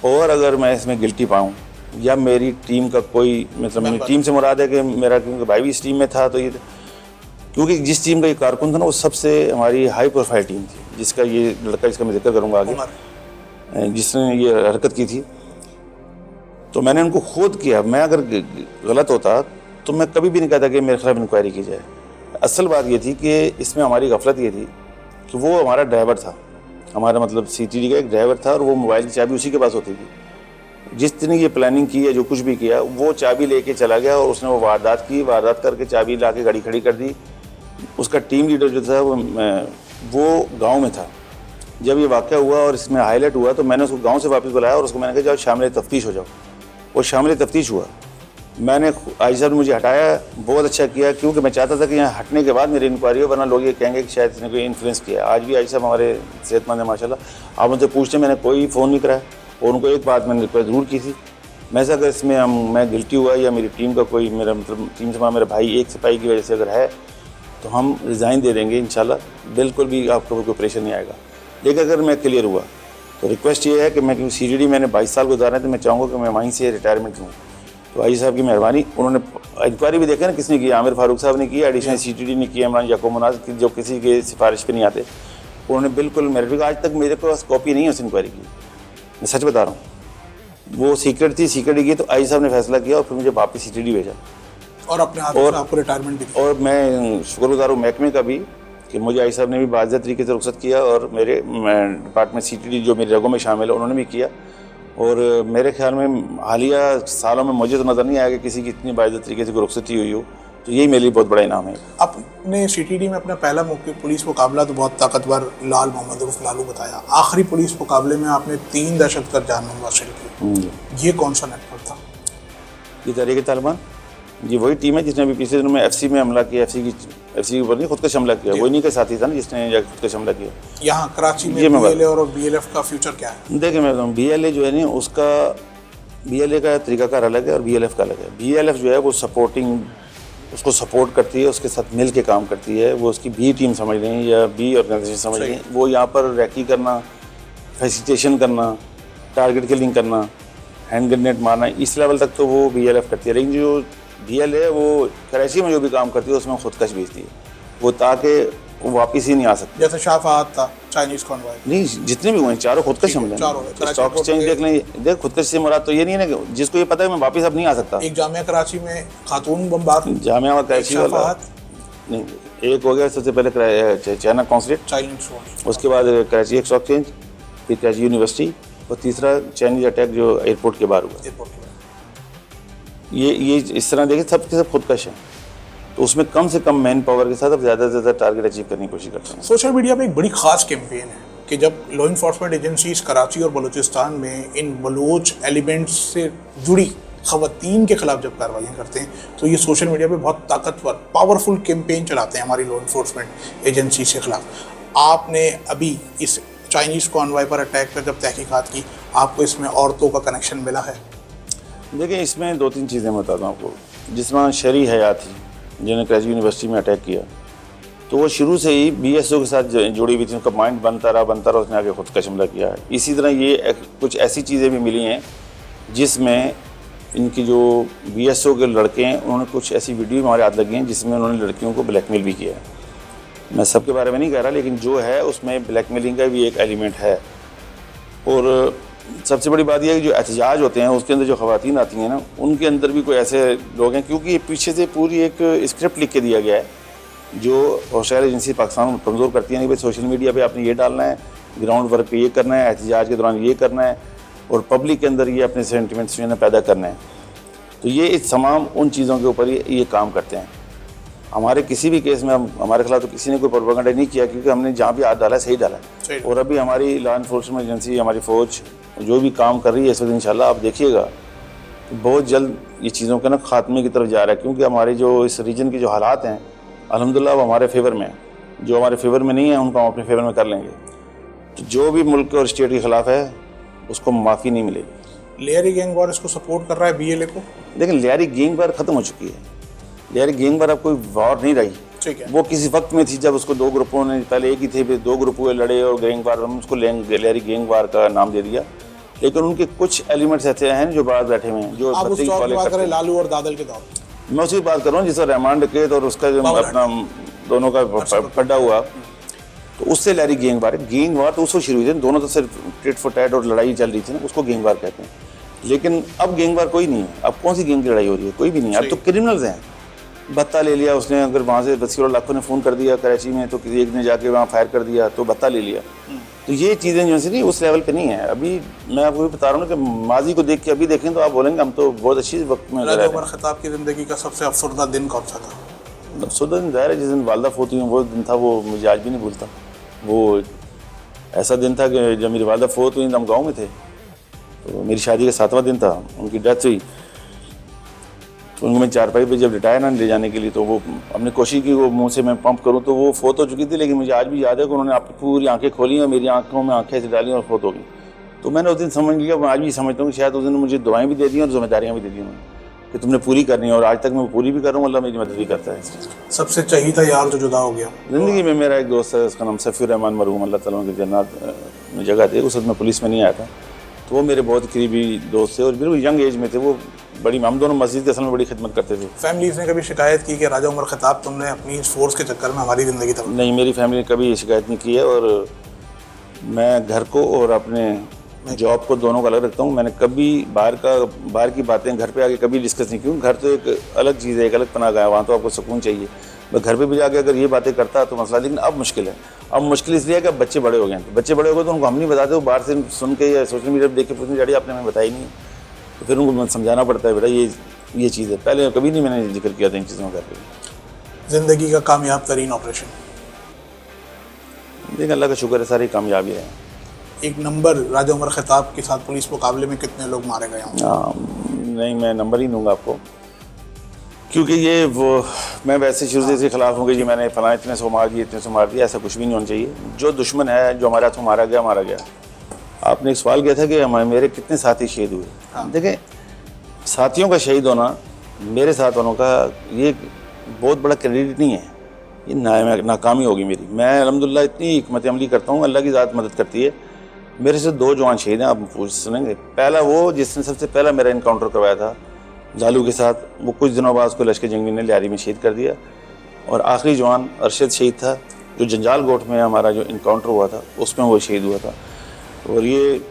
और अगर मैं इसमें गिल्टी पाऊँ या मेरी टीम का कोई, मतलब मेरी टीम से मुराद है कि मेरा, क्योंकि भाई भी इस टीम में था, तो ये, क्योंकि जिस टीम का ये कारकुन था ना वो सबसे हमारी हाई प्रोफाइल टीम थी, जिसका ये लड़का, इसका मैं जिक्र करूँगा आगे, जिसने ये हरकत की थी, तो मैंने उनको खुद किया। मैं अगर गलत होता तो मैं कभी भी नहीं कहता कि मेरे खिलाफ इंक्वायरी की जाए। असल बात ये थी कि इसमें हमारी गफलत ये थी कि वो हमारा ड्राइवर था, हमारा मतलब CTD का एक ड्राइवर था, और वो मोबाइल की चाबी उसी के पास होती थी। जिस दिन ये प्लानिंग की है, जो कुछ भी किया, वो चाबी लेके चला गया, और उसने वो वारदात की, वारदात करके चाबी ला के गाड़ी खड़ी कर दी। उसका टीम लीडर जो था वो गाँव में था। जब ये वाक़या हुआ और इसमें हाईलाइट हुआ तो मैंने उसको गांव से वापस बुलाया, और उसको मैंने कहा जाओ शामिल तफ्तीश हो जाओ। वो शामिल तफ्तीश हुआ। मैंने आई साहब ने मुझे हटाया, बहुत अच्छा किया, क्योंकि मैं चाहता था कि यहाँ हटने के बाद मेरी इंक्वायरी हो, वरना लोग ये कहेंगे कि शायद इसने कोई इन्फ्लुएंस किया। आज भी आई साहब हमारे सेहतमंद है माशाल्लाह। आप उनसे पूछते, मैंने कोई फ़ोन नहीं कराया, और उनको एक बात मैंने रिक्वेस्ट ज़रूर की थी, मैं से अगर इसमें मैं गिल्टी हुआ या मेरी टीम का कोई, मेरा मतलब टीम से मेरा भाई एक सिपाही की वजह से अगर है तो हम रिज़ाइन दे देंगे इंशाल्लाह, बिल्कुल भी आपको कोई प्रेशर नहीं आएगा। लेकिन अगर मैं क्लियर हुआ तो रिक्वेस्ट ये है कि मैं, क्योंकि CTD मैंने 22 साल गुजारे हैं, तो मैं चाहूँगा कि मैं वहीं से रिटायरमेंट लूँ। तो आई साहब की मेहरबानी, उन्होंने इंक्वायरी भी देखा ना किसने की, आमिर फारूक साहब ने की, एडिशनल CTD ने किया, इमरान याकूब मुनाज की, जो किसी के सिफारिश पे नहीं आते, उन्होंने बिल्कुल मेरे, आज तक मेरे पास कॉपी नहीं है उस इंक्वायरी की, मैं सच बता रहा हूँ। वो सीक्रेट थी, CTD की, तो आई साहब ने फैसला किया और फिर मुझे वापस CTD भेजा, और अपने हाथों से आपको रिटायरमेंट भी दी। और मैं शुक्रगुजार हूँ महकमे का भी कि मुझे आई साहब ने भी बाज़ेबत तरीके से रुख्सत किया, और मेरे डिपार्टमेंट CTD जो मेरी रगों में शामिल है उन्होंने भी किया। और मेरे ख्याल में हालिया सालों में मुझे तो नज़र नहीं आया कि किसी की इतनी बाज़ेबत तरीके से रुख्सती हुई हो, तो यही मेरे लिए बहुत बड़ा इनाम है। अपने CTD में अपना पहला मौके पुलिस मुकाबला तो बहुत ताकतवर लाल मोहम्मद उर्फ लालू बताया। आखिरी पुलिस मुकाबले में आपने 3 दहशतगर्द जान हासिल की, ये कौन सा नेटवर्क था? ये तहरीक तालिबान, ये वही टीम है जिसने अभी पिछले दिनों में एफसी में हमला किया, एफसी के ऊपर नहीं खुदकश हमला किया, वही नहीं के साथी था ना जिसने जाकर खुदकश हमला किया। यहाँ कराची में BLA और BLF का फ्यूचर क्या है? देखिए मैं बताऊँ, BLA जो है ना उसका, BLA का तरीकाकार अलग है और BLF का अलग है। BLF जो है वो सपोर्टिंग, उसको सपोर्ट करती है, उसके साथ मिल के काम करती है, वो उसकी बी टीम समझ लें या बी ऑर्गेनाइजेशन समझ लें, वो यहाँ पर रैकी करना, फैसिलिटेशन करना, टारगेट किलिंग करना, हैंड ग्रेनेड मारना, इस लेवल तक तो वो BLF करती है। लेकिन जो BLA है वो कराची में जो भी काम करती है उसमें खुदकश भेजती है, वो ताकि वो वापस ही नहीं आ सकती। जैसे शाह फहद था चाइनीज कॉन्वॉय, नहीं जितने भी हुए चारों खुदकश हमले, स्टॉक एक्सचेंज देख लें, देख खुदकश से मुराद तो ये नहीं है ना कि जिसको ये पता है मैं वापस अब नहीं आ सकता। एक जामिया कराची में खातून बमबार, जामिया कराची वाला नहीं, एक हो गया सबसे पहले चाइना कॉन्सुलेट, चाइनीज, उसके बाद कराची स्टॉक एक्सचेंज, फिर कराची यूनिवर्सिटी, और तीसरा चाइनीज अटैक जो एयरपोर्ट के बाहर हुआ। ये इस तरह देखिए सब के सब खुदकश है, तो उसमें कम से कम मैन पावर के साथ अब ज़्यादा से ज़्यादा टारगेट अचीव करने की कोशिश करते हैं। सोशल मीडिया पे एक बड़ी खास कैंपेन है कि जब लॉ इन्फोर्समेंट एजेंसीज कराची और बलूचिस्तान में इन बलूच एलिमेंट्स से जुड़ी खवातीन के खिलाफ जब कार्रवाइयाँ करते हैं तो ये सोशल मीडिया पे बहुत ताकतवर पावरफुल कैंपेन चलाते हैं हमारी लॉ इन्फोर्समेंट एजेंसी के खिलाफ। आपने अभी इस चाइनीज़ कॉन्वॉय पर अटैक पर जब तहकीकात की, आपको इसमें औरतों का कनेक्शन मिला है? देखिए इसमें दो तीन चीज़ें मैं बताता हूँ आपको। जिसमें शरी हयात थी जिन्होंने कराची यूनिवर्सिटी में अटैक किया, तो वो शुरू से ही BSO के साथ जुड़ी हुई थी, उनका माइंड बनता रहा, उसने आगे खुदकश हमला किया है। इसी तरह ये कुछ ऐसी चीज़ें भी मिली हैं जिसमें इनकी जो BSO के लड़के हैं उन्होंने कुछ ऐसी वीडियो हमारे हाथ लगी हैं जिसमें उन्होंने लड़कियों को ब्लैकमेल भी किया है। मैं सबके बारे में नहीं कह रहा, लेकिन जो है उसमें ब्लैकमेलिंग का भी एक एलिमेंट है। और सबसे बड़ी बात यह है कि जो एहतजाज होते हैं उसके अंदर जो ख़वातीन आती हैं ना, उनके अंदर भी कोई ऐसे लोग हैं, क्योंकि ये पीछे से पूरी एक स्क्रिप्ट लिख के दिया गया है जो ऑस्ट्रेलिया एजेंसी पाकिस्तान को कमज़ोर करती है। नहीं भाई सोशल मीडिया पे आपने ये डालना है, ग्राउंड वर्क पे ये करना है, एहतजाज के दौरान ये करना है, और पब्लिक के अंदर ये अपने सेंटिमेंट्स जो है पैदा करना है। तो ये इस तमाम उन चीज़ों के ऊपर ये काम करते हैं। हमारे किसी भी केस में हमारे खिलाफ तो किसी ने कोई प्रोपेगेंडा नहीं किया, क्योंकि हमने जहाँ भी हाथ डाला सही डाला है। और अभी हमारी लॉ इन्फोर्समेंट एजेंसी, हमारी फ़ौज जो भी काम कर रही है इस वक्त इंशाल्लाह आप देखिएगा तो बहुत जल्द ये चीज़ों के ना खात्मे की तरफ जा रहा है, क्योंकि हमारे जो इस रीजन के जो हालात हैं अल्हम्दुलिल्लाह वो हमारे फेवर में हैं। जो हमारे फेवर में नहीं है उनको हम अपने फेवर में कर लेंगे। तो जो भी मुल्क और स्टेट के ख़िलाफ़ है उसको माफ़ी नहीं मिलेगी। लेयरी गैंग वार इसको सपोर्ट कर रहा है BLA को। लेकिन लेयरी गैंग वार ख़त्म हो चुकी है। लेयरी गैंग वार अब कोई वार नहीं रही, ठीक है। वो किसी वक्त में थी जब उसको दो ग्रुपों ने, पहले एक ही थे फिर दो ग्रुप हुए लड़े और गैंग वार, हम उसको लेयरी गैंग वार का नाम दे दिया। लेकिन उनके कुछ एलिमेंट्स ऐसे हैं जो बाहर बैठे हुए हैं जो आप उस दौर की बात करें लालू और दादल के दौर, मैं उसी बात कर रहा हूँ जिसका रहमान डकैत और उसका जो अपना दोनों का पड्डा हुआ, तो उससे लेयरी गैंग वार है। गैंग वार तो उसको शुरू हुई थी, दोनों तो सिर्फ टिट फॉर टैट और लड़ाई चल रही थी ना, उसको गैंग वार कहते हैं। लेकिन अब गैंग वार कोई नहीं है। अब कौन सी गैंग की लड़ाई हो रही है? कोई भी नहीं है। अब तो क्रिमिनल्स हैं। भत्ता ले लिया उसने, अगर वहाँ से 10 करोड़ लाखों ने फ़ोन कर दिया कराची में तो किसी एक ने जाके वहाँ फायर कर दिया तो भत्ता ले लिया। तो ये चीज़ें जो है उस लेवल पे नहीं है। अभी मैं आपको भी बता रहा हूँ कि माजी को देख के अभी देखें तो आप बोलेंगे हम तो बहुत अच्छी वक्त में रह रहे हैं। उमर खिताब की ज़िंदगी का सबसे अफसरदा दिन कौन सा था? अफसरदा दिन ज़ाहिर है जिस दिन वालदा फोत हुई वो दिन था, वो मुझे आज भी नहीं भूलता। वो ऐसा दिन था कि जब मेरी वालदा फोत हुई हम गाँव में थे, तो मेरी शादी का 7वां दिन था, उनकी डेथ हुई। तो उनको मैं चारपाई पे जब लिटाया ना ले जाने के लिए, तो वो हमने कोशिश की वो मुंह से मैं पंप करूं तो वो फोत हो चुकी थी। लेकिन मुझे आज भी याद है कि उन्होंने अपनी पूरी आंखें खोली और मेरी आंखों में आंखें से डाली और फोत हो गई। तो मैंने उस दिन समझ लिया, मैं आज भी समझता हूँ कि शायद उस दिन मुझे दुआएं भी दे दी और जिम्मेदारियाँ भी दे दी उन्होंने कि तुमने पूरी करनी है, और आज तक मैं पूरी भी कर रहा हूँ। अल्लाह मेरी मदद भी करता है। सबसे चहीता यार जो जुदा हो गया ज़िंदगी में, मेरा एक दोस्त है उसका नाम सफ़ीर रहमान मरहूम, अल्लाह ताला उनकी जन्नत में जगह थे। उस वक्त मैं पुलिस में नहीं आया था, तो वो मेरे बहुत करीबी दोस्त थे और बिल्कुल यंग एज में थे। वो बड़ी, हम दोनों मस्जिद के असल में बड़ी खिदमत करते थे। फैमिलीज़ ने कभी शिकायत की कि राजा उमर खिताब तुमने अपनी इस फोर्स के चक्कर में हमारी ज़िंदगी तक? नहीं, मेरी फैमिली ने कभी शिकायत नहीं की है। और मैं घर को और अपने जॉब को दोनों को अलग रखता हूँ। मैंने कभी बाहर की बातें घर पे आके कभी डिस्कस नहीं की। घर तो एक अलग चीज़ है, एक अलग पनाह है, वहाँ तो आपको सुकून चाहिए। मैं घर पे भी जाके अगर ये बातें करता तो मसला, लेकिन अब मुश्किल है। अब मुश्किल इसलिए है कि अब बच्चे बड़े हो गए हैं। बच्चे बड़े हो गए तो उनको हम नहीं बताते, वो बाहर से सुन के या सोशल मीडिया पर देख के पूछने डैडी आपने हमें बताई नहीं, तो फिर उनको समझाना पड़ता है बेटा ये चीज़ है। पहले कभी नहीं मैंने जिक्र किया था इन चीज़ों का। ज़िंदगी का कामयाब तरीन ऑपरेशन? देखिए अल्लाह का शुक्र है सारी कामयाबी है। एक नंबर राजा उमर खिताब के साथ पुलिस मुकाबले में कितने लोग मारे गए होंगे? नहीं, मैं नंबर ही दूंगा आपको, क्योंकि ये वो मैं वैसे शुरू से इसके खिलाफ हूँ कि जी मैंने फलां इतने सौ मार दिए, इतने सौ मार दिया, ऐसा कुछ भी नहीं होना चाहिए। जो दुश्मन है, जो हमारे हाथों मारा गया। आपने एक सवाल किया था कि मेरे कितने साथी शहीद हुए। देखें, साथियों का शहीद होना, मेरे साथ वालों का, ये बहुत बड़ा क्रेडिट नहीं है, ये नाकामी होगी मेरी। मैं अल्हम्दुलिल्लाह इतनी हिकमत अमली करता हूँ, अल्लाह की ज़ात मदद करती है। मेरे से 2 जवान शहीद हैं, आप पूछ सुनेंगे। पहला वो जिसने सबसे पहला मेरा इनकाउंटर करवाया था लालू के साथ, वो कुछ दिनों बाद उसको लश्कर जंगवी ने लियारी में शहीद कर दिया। और आखिरी जवान अरशद शहीद था, जो जंजाल गोट में हमारा जो इनकाउंटर हुआ था उसमें वो शहीद हुआ था। और ये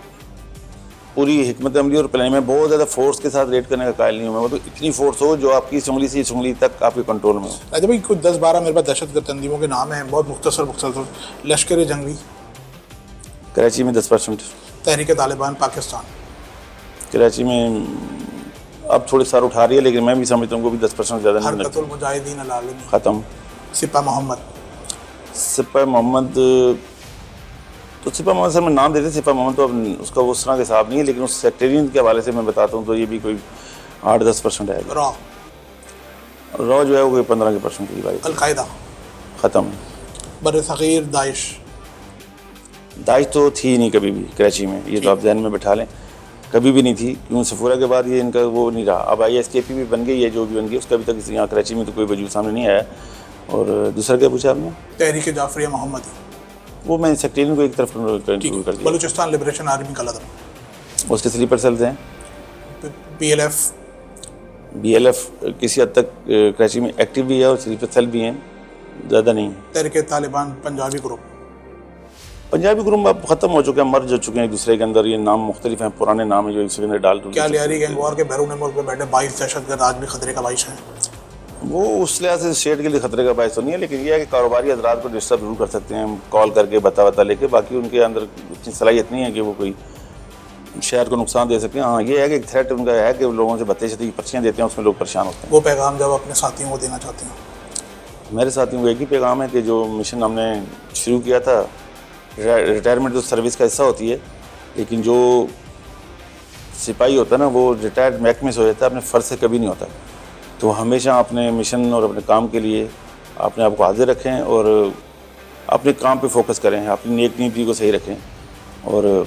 पूरी हिकमत अमली और प्लानिंग में बहुत ज़्यादा फोर्स के साथ रेड करने का कायल नहीं हूँ मैं। वो तो इतनी फोर्स हो जो आपकी उंगली से इस उंगली तक आपके कंट्रोल में हो। अच्छा भाई, कुछ 10-12 मेरे पास दहशतगर्द तंजीमों के नाम हैं, बहुत मुख्तसर। लश्कर जंगवी कराची में 10%, तहरीक तालिबान पाकिस्तान, कराची में अब थोड़े सार उठा रही है, लेकिन मैं भी समझता हूँ कि 10% ज़्यादा नहीं हरकतुल मुजाहिदीन अल आलमी, ख़त्म। सिपा मोहम्मद तो सिपा मोहम्मद सर में नाम देते, सिपा मोहम्मद तो अब उसका उस तरह का हिसाब नहीं है, लेकिन उस सेक्टेरियन के हवाले से मैं बताता हूँ तो ये भी कोई 8-10% है। रॉ जो है वो कोई 15% की बात। अलकायदा ख़त्म। बर सग़ीर दाइश तो थी नहीं कभी भी कराची में, ये तो आप ध्यान में बैठा लें, कभी भी नहीं थी। क्यों सफूरा के बाद ये इनका वो नहीं रहा। अब ISKP भी बन गई है, जो भी बन गई, उसका अभी तक यहाँ कराची में तो कोई वजूद सामने नहीं आया। और दूसरा क्या पूछा आपने? तहरीक जाफरिया मोहम्मदी, वो मैं सेक्टेरियन को एक तरफ कर दिया। बलूचिस्तान लिबरेशन आर्मी का लदम, उसके स्लीपर सेल्स हैं। BLF किसी हद तक कराची में एक्टिव भी है और स्लीपर सेल भी हैं, ज़्यादा नहीं। तहरीक तालिबान पंजाबी ग्रुप अब ख़त्म हो चुके हैं, मर जा चुके हैं एक दूसरे के अंदर। ये नाम मुख्तलिफ हैं, पुराने नाम है जो एक दूसरे के अंदर डाल क्या लियारी गैंग वॉर के बैरून मुल्क में बैठे 22 दहशतगर्द आज भी खतरे का बाइस हैं? वो उस लिहाज से स्टेट के लिए खतरे का बायस तो नहीं है, लेकिन यह है कि कारोबारी हजरात को डिस्टर्ब जरूर कर सकते हैं कॉल करके, बता लेके। बाकी उनके अंदर इतनी सलाहियत नहीं है कि वो कोई शहर को नुकसान दे सकें। हाँ, ये है कि थ्रेट उनका है कि लोगों से बत्ते की पर्चियाँ देते हैं, उसमें लोग परेशान होते हैं। वो पैगाम जब अपने साथियों को देना चाहते हैं? मेरे साथियों को एक ही पैगाम है कि जो मिशन हमने शुरू किया था, रिटायरमेंट तो सर्विस का हिस्सा होती है, लेकिन जो सिपाही होता है ना, वो रिटायर्ड महकमे से हो जाता है, अपने फ़र्ज से कभी नहीं होता। तो हमेशा अपने मिशन और अपने काम के लिए अपने आप को हाजिर रखें और अपने काम पे फोकस करें, अपनी नेक नीति को सही रखें। और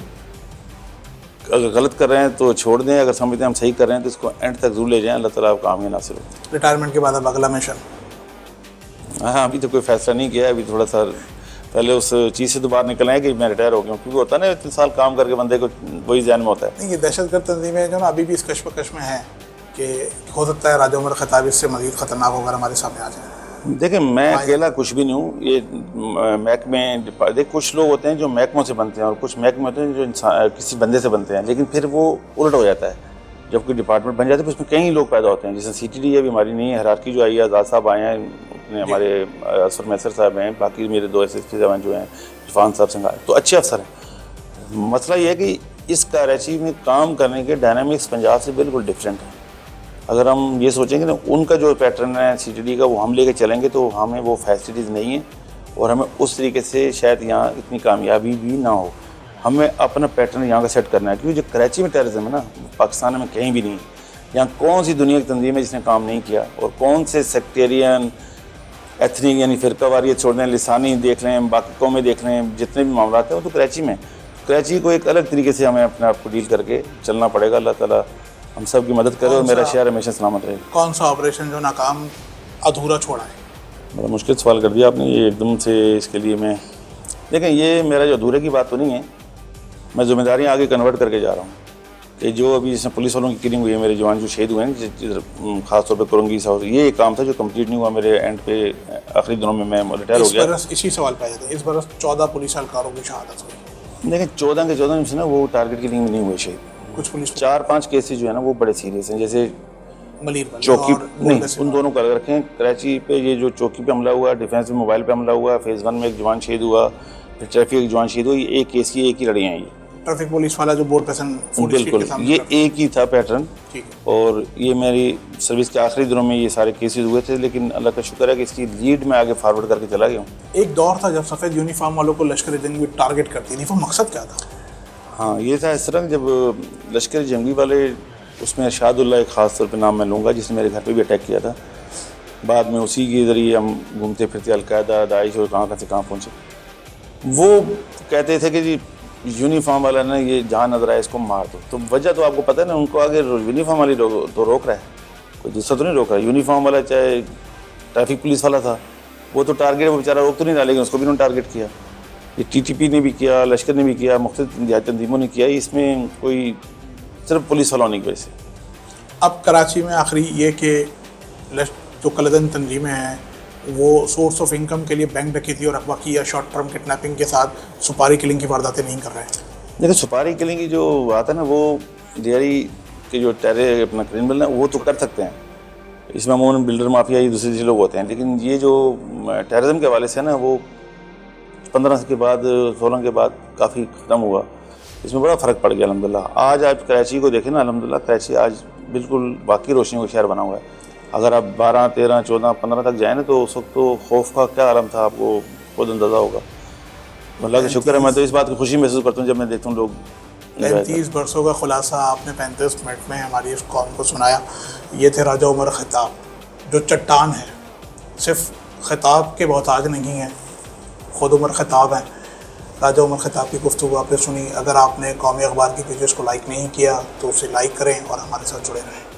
अगर गलत कर रहे हैं तो छोड़ दें, अगर समझते हैं हम सही कर रहे हैं तो इसको एंड तक जरूर ले जाएं। अल्लाह ताला आपको कामयाब नासिर हो। रिटायरमेंट के बाद अब अगला मिशन? हाँ, अभी तो कोई फैसला नहीं किया है। अभी थोड़ा सा पहले उस चीज़ से तो बाहर निकल आए कि मैं रिटायर हो गया हूँ, क्योंकि होता है ना इतने साल काम करके बंदे को वही ज़हन में होता है। नहीं, ये दहशतगर्द तंजीमें जो ना अभी भी इस कश्मकश में है कि हो सकता है राजा उमर खताब इससे मज़ीद ख़तरनाक होकर हमारे सामने आ जाए। देखिए, मैं अकेला कुछ भी नहीं हूँ। ये महकमे, देख कुछ लोग होते हैं जो महकमों से बनते हैं और कुछ महकमे होते हैं जो किसी बंदे से बनते हैं, लेकिन फिर वो उल्ट हो जाता है। जब कोई डिपार्टमेंट बन जाता है तो उसमें कई लोग पैदा होते हैं। जैसे CTD अभी हमारी नहीं है, हरारकी जो आई है, आज़ाद साहब आए हैं, अपने हमारे असफर मैसर साहब हैं, बाकी मेरे 2 SSP साहब जो हैं, इरफान साहब संघा, तो अच्छे अफसर हैं। मसला ये है कि इस कराची में काम करने के डायनामिक्स पंजाब से बिल्कुल डिफरेंट है। अगर हम ये सोचेंगे ना उनका जो पैटर्न है CTD का, वो हम लेके चलेंगे तो हमें वो फैसिलिटीज़ नहीं है और हमें उस तरीके से शायद यहाँ इतनी कामयाबी भी ना हो। हमें अपना पैटर्न यहाँ का सेट करना है, क्योंकि जो कराची में टेररिज्म है ना, पाकिस्तान में कहीं भी नहीं है। यहाँ कौन सी दुनिया की तंजीम है जिसने काम नहीं किया, और कौन से सेक्टेरियन, एथनिक यानी फ़िरकावारियत छोड़ दें, लिसानी देख लें, बाकी कौमें देख लें, जितने भी मामला हैं वो तो कराची में। कराची को एक अलग तरीके से हमें अपने आप को डील करके चलना पड़ेगा। अल्लाह ताला हम सब की मदद करे और मेरा शहर हमेशा सलामत रहे। कौन सा ऑपरेशन जो नाकाम अधूरा छोड़ा है? बड़ा मुश्किल सवाल कर दिया आपने ये एकदम से। इसके लिए मैं देखें, ये मेरा जो अधूरे की बात तो नहीं है, मैं जिम्मेदारियाँ आगे कन्वर्ट करके जा रहा हूँ कि जो अभी जिसमें पुलिस वालों की किलिंग हुई है, मेरे जवान जो शहीद हुए हैं, खास तौर पे करूँगी साहब, ये एक काम था जो कंप्लीट नहीं हुआ मेरे एंड पे। आखिरी दिनों में मैं रिटायर हो गया। इसी सवाल पे आए थे, इस बरस 14 पुलिस एहलकारों की शहादत हुई। लेकिन 14 के 14 से ना वो टारगेट किलिंग में नहीं हुए शहीद। कुछ पुलिस 4-5 केसेज जो है ना वो बड़े सीरियस हैं, जैसे मलीर चौकी नहीं, उन दोनों को अलग रखें। कराची पे ये जो चौकी पे हमला हुआ, डिफेंस में मोबाइल पे हमला हुआ, फेज़ 1 में एक जवान शहीद हुआ, फिर ट्रैफिक एक जवान शहीद हुई, एक केस की एक ही लड़ियाँ हैं। ये ट्रैफिक पुलिस वाला जो बोर्ड पेशन बिल्कुल ये एक ही था पैटर्न। ठीक है। और ये मेरी सर्विस के आखिरी दिनों में ये सारे केसेस हुए थे, लेकिन अल्लाह का शुक्र है कि इसकी लीड में आगे फॉरवर्ड करके चला गया हूँ। एक दौर था जब सफ़ेद यूनिफॉर्म वालों को लश्कर जंगी टारगेट करती थी, वो मकसद क्या था? हाँ, ये था इस तरह, जब लश्कर जंगी वाले उसमें इरशादुल्लाह एक ख़ास तौर पे नाम मैं लूँगा, जिसने मेरे घर पे भी अटैक किया था। बाद में उसी के ज़रिए हम घूमते फिरते अलकायदा, दाइश और कहाँ से कहाँ पहुँचे। वो कहते थे कि जी यूनिफॉर्म वाला ना ये जहाँ नज़र आए इसको मार दो। तो वजह तो आपको पता है ना, उनको आगे यूनिफॉर्म वाली तो रोक रहा है, कोई दूसरा तो नहीं रोक रहा है। यूनिफॉर्म वाला चाहे ट्रैफिक पुलिस वाला था, वो तो टारगेट, वो बेचारा रोक तो नहीं रहा, लेकिन उसको भी उन्होंने टारगेट किया। ये टीटीपी ने भी किया, लश्कर ने भी किया, मुख्तलिफ देहाती तंजीमों ने किया। इसमें कोई सिर्फ पुलिस वालों की वजह से। अब कराची में आखिरी ये कि जो कलदन तंजीमें हैं वो सोर्स ऑफ इनकम के लिए बैंक डकैती और अगवा या शॉर्ट टर्म किडनैपिंग के साथ सुपारी किलिंग की वारदातें नहीं कर रहे हैं। देखिए सुपारी किलिंग की जो बात है ना, वो दिहाड़ी के जो अपना क्रिमिनल है वो तो कर सकते हैं। इसमें अमूमन बिल्डर माफिया ये दूसरे लोग होते हैं, लेकिन ये जो टेररिज्म के हवाले से है ना, वो 15 के बाद 16 के बाद काफ़ी ख़त्म हुआ। इसमें बड़ा फ़र्क पड़ गया अल्हम्दुलिल्लाह। आज आप कराची को देखें ना, अल्हम्दुलिल्लाह कराची आज बिल्कुल बाकी रोशनी का शहर बना हुआ है। अगर आप 12, 13, 14, 15 तक जाए ना, तो उस वक्त तो खौफ का क्या आलम था, आपको खुद अंदाज़ा होगा। अल्लाह का शुक्र है, मैं तो इस बात की खुशी महसूस करता हूँ जब मैं देखता हूँ लोग। 35 बरसों का खुलासा आपने 35 मिनट में हमारी इस कौम को सुनाया। ये थे राजा उमर ख़त्ताब, जो चट्टान है, सिर्फ ख़िताब के मोहताज नहीं हैं, ख़ुद उमर ख़त्ताब हैं। राजा उमर ख़त्ताब की गुफ्तगू आपने सुनी। अगर आपने कौमी अखबार की पेजेस को लाइक नहीं किया तो उसे लाइक करें और हमारे साथ जुड़े रहें।